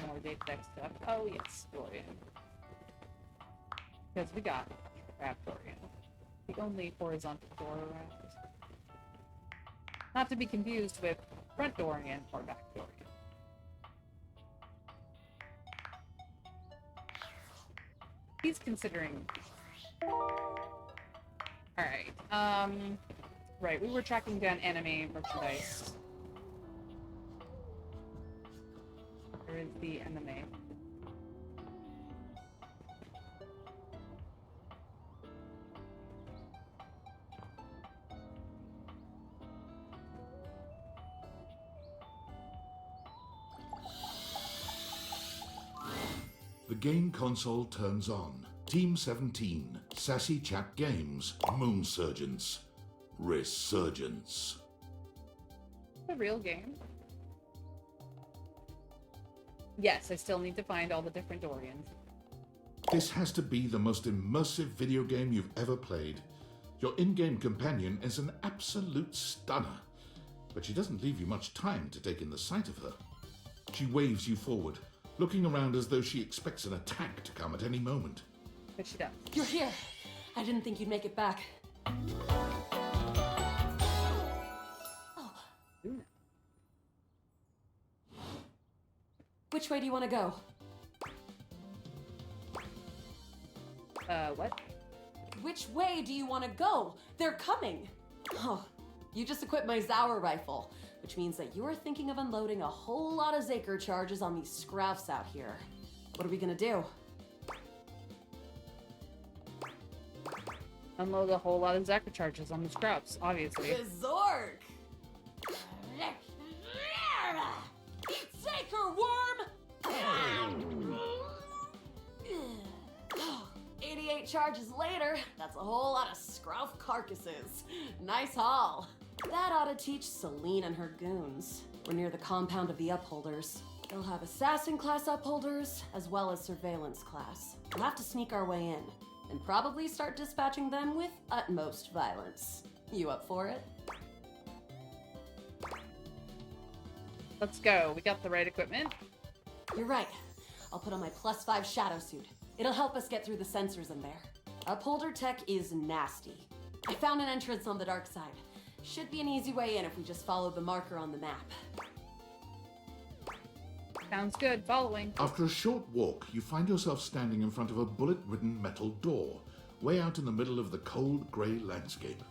More data deck stuff. Oh yes, Dorian. Because we got Trap Dorian. The only horizontal door around. Not to be confused with front Dorian or back Dorian. He's considering. Alright. Right, we were tracking down anime merchandise. Where is the anime? The game console turns on. Team 17, Sassy Chap Games, Moon Surgeons, Resurgence. The real game. Yes, I still need to find all the different Dorians. This has to be the most immersive video game you've ever played. Your in-game companion is an absolute stunner, but she doesn't leave you much time to take in the sight of her. She waves you forward, looking around as though she expects an attack to come at any moment. But she does. You're here. I didn't think you'd make it back. Oh. Which way do you want to go? What? Which way do you want to go? They're coming! Oh, you just equipped my Zauer rifle, which means that you're thinking of unloading a whole lot of Zaker charges on these scraffs out here. What are we gonna do? Unload a whole lot of Zaker charges on the scrubs, obviously. Zork! Zaker worm! 88 charges later, that's a whole lot of scruff carcasses. Nice haul. That ought to teach Celine and her goons. We're near the compound of the Upholders. They'll have assassin class upholders, as well as surveillance class. We'll have to sneak our way in, and probably start dispatching them with utmost violence. You up for it? Let's go. We got the right equipment. You're right. I'll put on my +5 shadow suit. It'll help us get through the sensors in there. Upholder tech is nasty. I found an entrance on the dark side. Should be an easy way in if we just follow the marker on the map. Sounds good. Following. After a short walk, you find yourself standing in front of a bullet-ridden metal door, way out in the middle of the cold, grey landscape.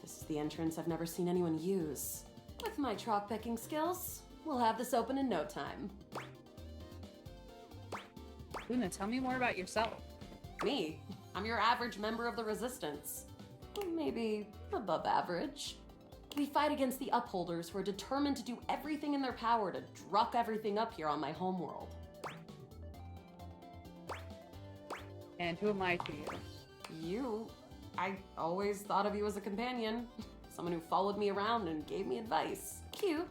This is the entrance I've never seen anyone use. With my troc picking skills, we'll have this open in no time. Luna, tell me more about yourself. Me? I'm your average member of the Resistance. Maybe above average. We fight against the Upholders who are determined to do everything in their power to druck everything up here on my homeworld. And who am I to you? You? I always thought of you as a companion. Someone who followed me around and gave me advice. Cute,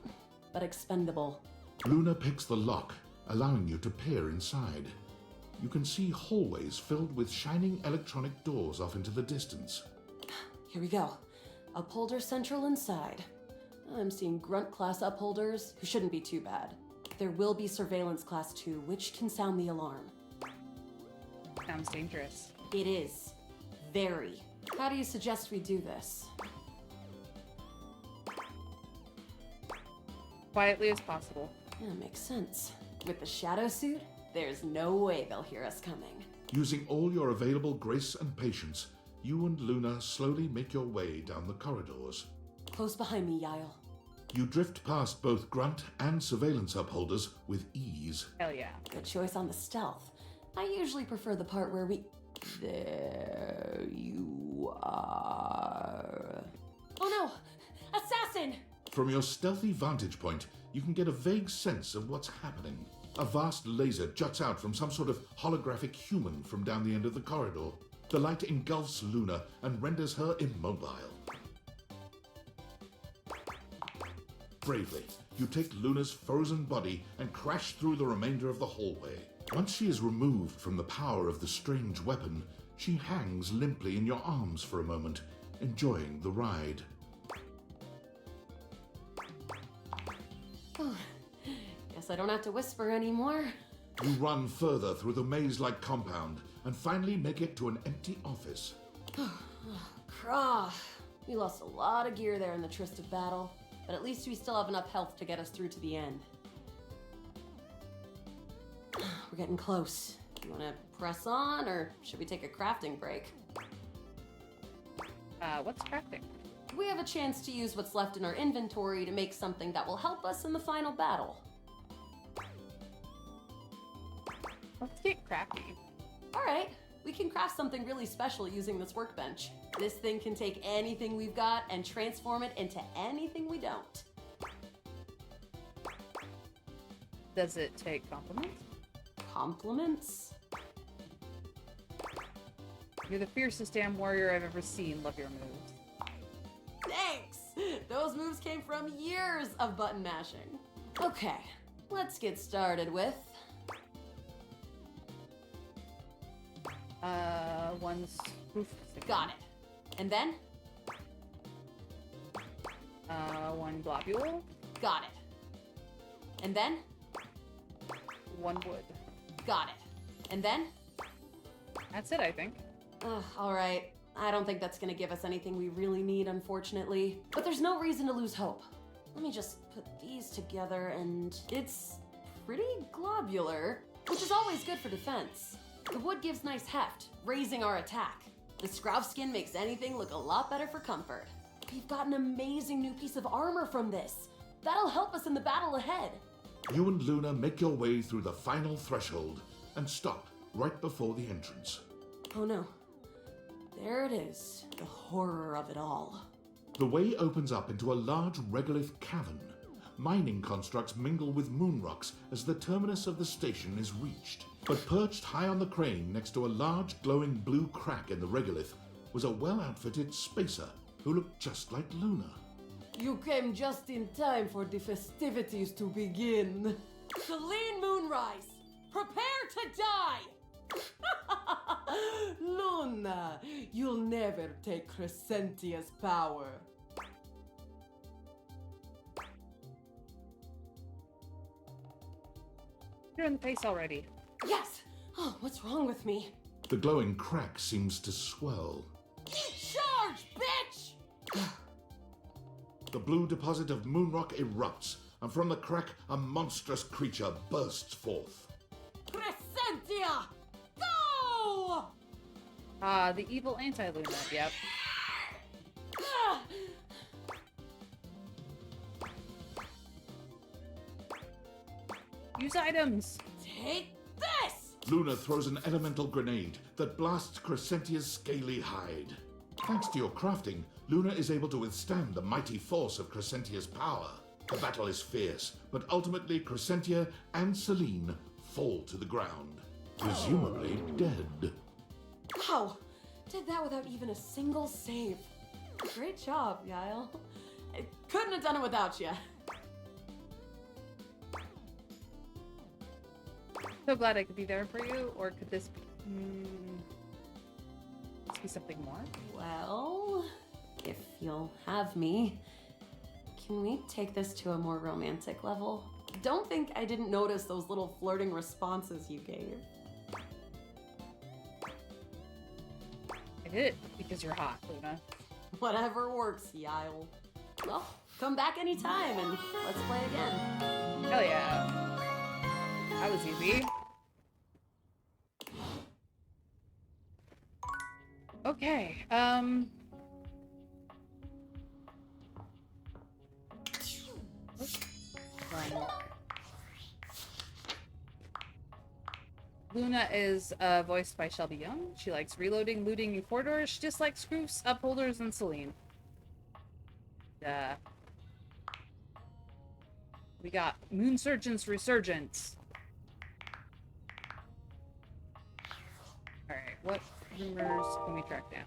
but expendable. Luna picks the lock, allowing you to peer inside. You can see hallways filled with shining electronic doors off into the distance. Here we go. Upholder Central inside. I'm seeing Grunt class upholders, who shouldn't be too bad. There will be Surveillance class 2, which can sound the alarm. Sounds dangerous. It is. Very. How do you suggest we do this? Quietly as possible. Yeah, makes sense. With the shadow suit, there's no way they'll hear us coming. Using all your available grace and patience, you and Luna slowly make your way down the corridors. Close behind me, Yael. You drift past both grunt and surveillance upholders with ease. Hell yeah. Good choice on the stealth. I usually prefer the part where we... There you are. Oh no! Assassin! From your stealthy vantage point, you can get a vague sense of what's happening. A vast laser juts out from some sort of holographic human from down the end of the corridor. The light engulfs Luna and renders her immobile. Bravely, you take Luna's frozen body and crash through the remainder of the hallway. Once she is removed from the power of the strange weapon, she hangs limply in your arms for a moment, enjoying the ride. Oh, guess I don't have to whisper anymore. You run further through the maze-like compound and finally make it to an empty office. Krah. We lost a lot of gear there in the tryst of battle, but at least we still have enough health to get us through to the end. We're getting close. You want to press on, or should we take a crafting break? What's crafting? We have a chance to use what's left in our inventory to make something that will help us in the final battle. Let's get crafty. All right, we can craft something really special using this workbench. This thing can take anything we've got and transform it into anything we don't. Does it take compliments? Compliments? You're the fiercest damn warrior I've ever seen. Love your moves. Thanks! Those moves came from years of button mashing. Okay, let's get started with... one spoof stick. Got it. And then? One globule. Got it. And then? One wood. Got it. And then? That's it, I think. All right. I don't think that's gonna give us anything we really need, unfortunately. But there's no reason to lose hope. Let me just put these together and it's pretty globular, which is always good for defense. The wood gives nice heft, raising our attack. The scrov skin makes anything look a lot better for comfort. We've got an amazing new piece of armor from this. That'll help us in the battle ahead. You and Luna make your way through the final threshold and stop right before the entrance. Oh no. There it is. The horror of it all. The way opens up into a large regolith cavern. Mining constructs mingle with moon rocks as the terminus of the station is reached. But perched high on the crane next to a large glowing blue crack in the regolith was a well-outfitted spacer who looked just like Luna. You came just in time for the festivities to begin. Celine Moonrise, prepare to die! Luna, you'll never take Crescentia's power. You're in the face already. Yes! Oh, what's wrong with me? The glowing crack seems to swell. Charge, bitch! The blue deposit of moonrock erupts, and from the crack, a monstrous creature bursts forth. Crescentia! Go! The evil anti-Luna, yep. Use items! Take this! Luna throws an elemental grenade that blasts Crescentia's scaly hide. Thanks to your crafting, Luna is able to withstand the mighty force of Crescentia's power. The battle is fierce, but ultimately Crescentia and Celine fall to the ground, presumably dead. Wow! Did that without even a single save. Great job, Yael. I couldn't have done it without you. So glad I could be there for you, or could this be... this be something more? Well, if you'll have me, can we take this to a more romantic level? Don't think I didn't notice those little flirting responses you gave. I did it because you're hot, Luna. Whatever works, Yael. Well, come back anytime and let's play again. Hell yeah. That was easy. Okay, Luna is voiced by Shelby Young. She likes reloading, looting, and corridors. She dislikes screws, upholders, and Celine. We got Moon Surgeon's Resurgence. Alright, what rumors can we track down?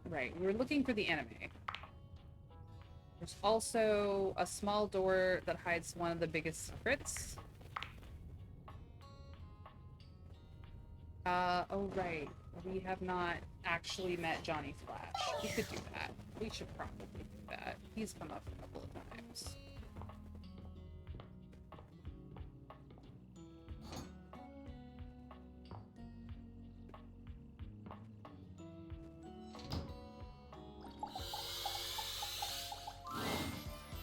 Right, we were looking for the anime. There's also a small door that hides one of the biggest secrets. Oh right, we have not actually met Johnny Flash. We could do that. We should probably do that. He's come up a couple of times.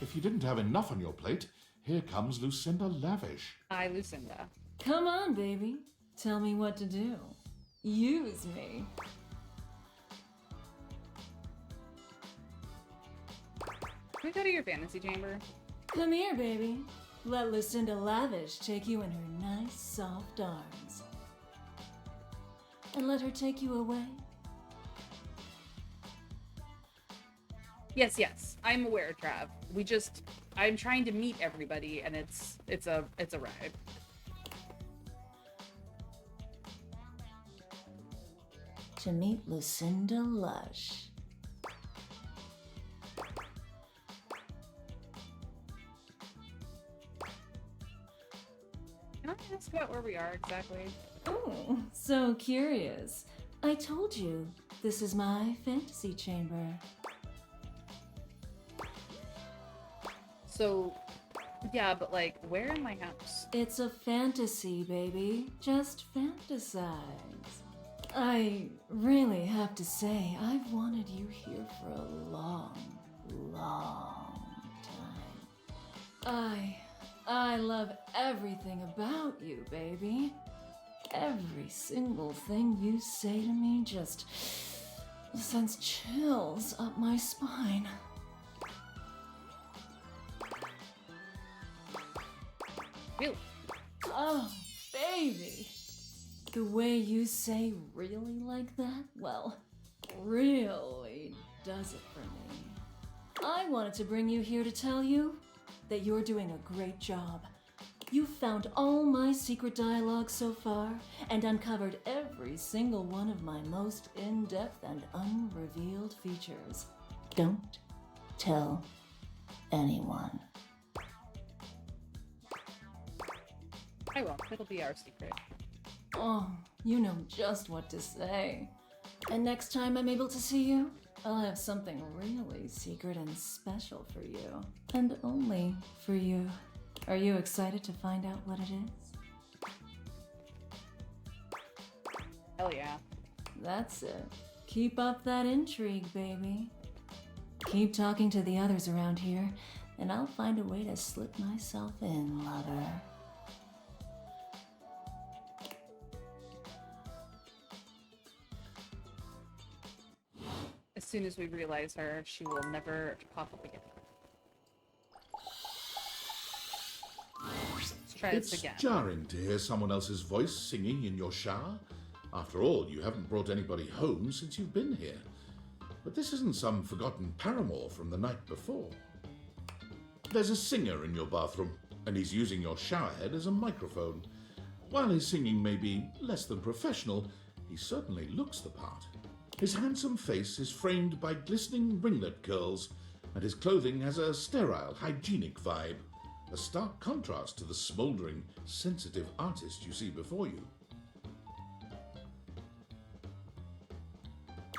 If you didn't have enough on your plate, here comes Lucinda Lavish. Hi, Lucinda. Come on, baby. Tell me what to do. Use me. Can we go to your fantasy chamber? Come here, baby. Let Lucinda Lavish take you in her nice, soft arms. And let her take you away. Yes, yes. I'm aware, Trav. I'm trying to meet everybody, and it's a ride. To meet Lucinda Lush. Can I ask about where we are exactly? Oh, so curious. I told you, this is my fantasy chamber. So, yeah, but like, where in my house? It's a fantasy, baby. Just fantasize. I really have to say, I've wanted you here for a long, long time. I love everything about you, baby. Every single thing you say to me just sends chills up my spine. Really? Oh, baby. The way you say really like that, well, really does it for me. I wanted to bring you here to tell you that you're doing a great job. You've found all my secret dialogue so far and uncovered every single one of my most in-depth and unrevealed features. Don't tell anyone. I won't. It'll be our secret. Oh, you know just what to say. And next time I'm able to see you, I'll have something really secret and special for you. And only for you. Are you excited to find out what it is? Hell yeah. That's it. Keep up that intrigue, baby. Keep talking to the others around here, and I'll find a way to slip myself in, lover. As soon as we realize her, she will never pop up again. Let's try this again. It's jarring to hear someone else's voice singing in your shower. After all, you haven't brought anybody home since you've been here. But this isn't some forgotten paramour from the night before. There's a singer in your bathroom, and he's using your showerhead as a microphone. While his singing may be less than professional, he certainly looks the part. His handsome face is framed by glistening ringlet curls, and his clothing has a sterile, hygienic vibe, a stark contrast to the smouldering, sensitive artist you see before you.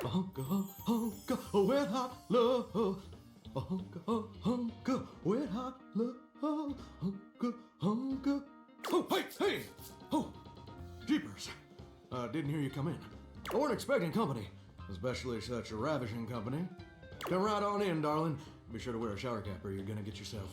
Honka, honka, wet hot love. Honka, honka, wet hot love. Honka, honka. Oh, hey! Oh, jeepers. Didn't hear you come in. I weren't expecting company, especially such a ravishing company. Come right on in, darling. Be sure to wear a shower cap or you're gonna get yourself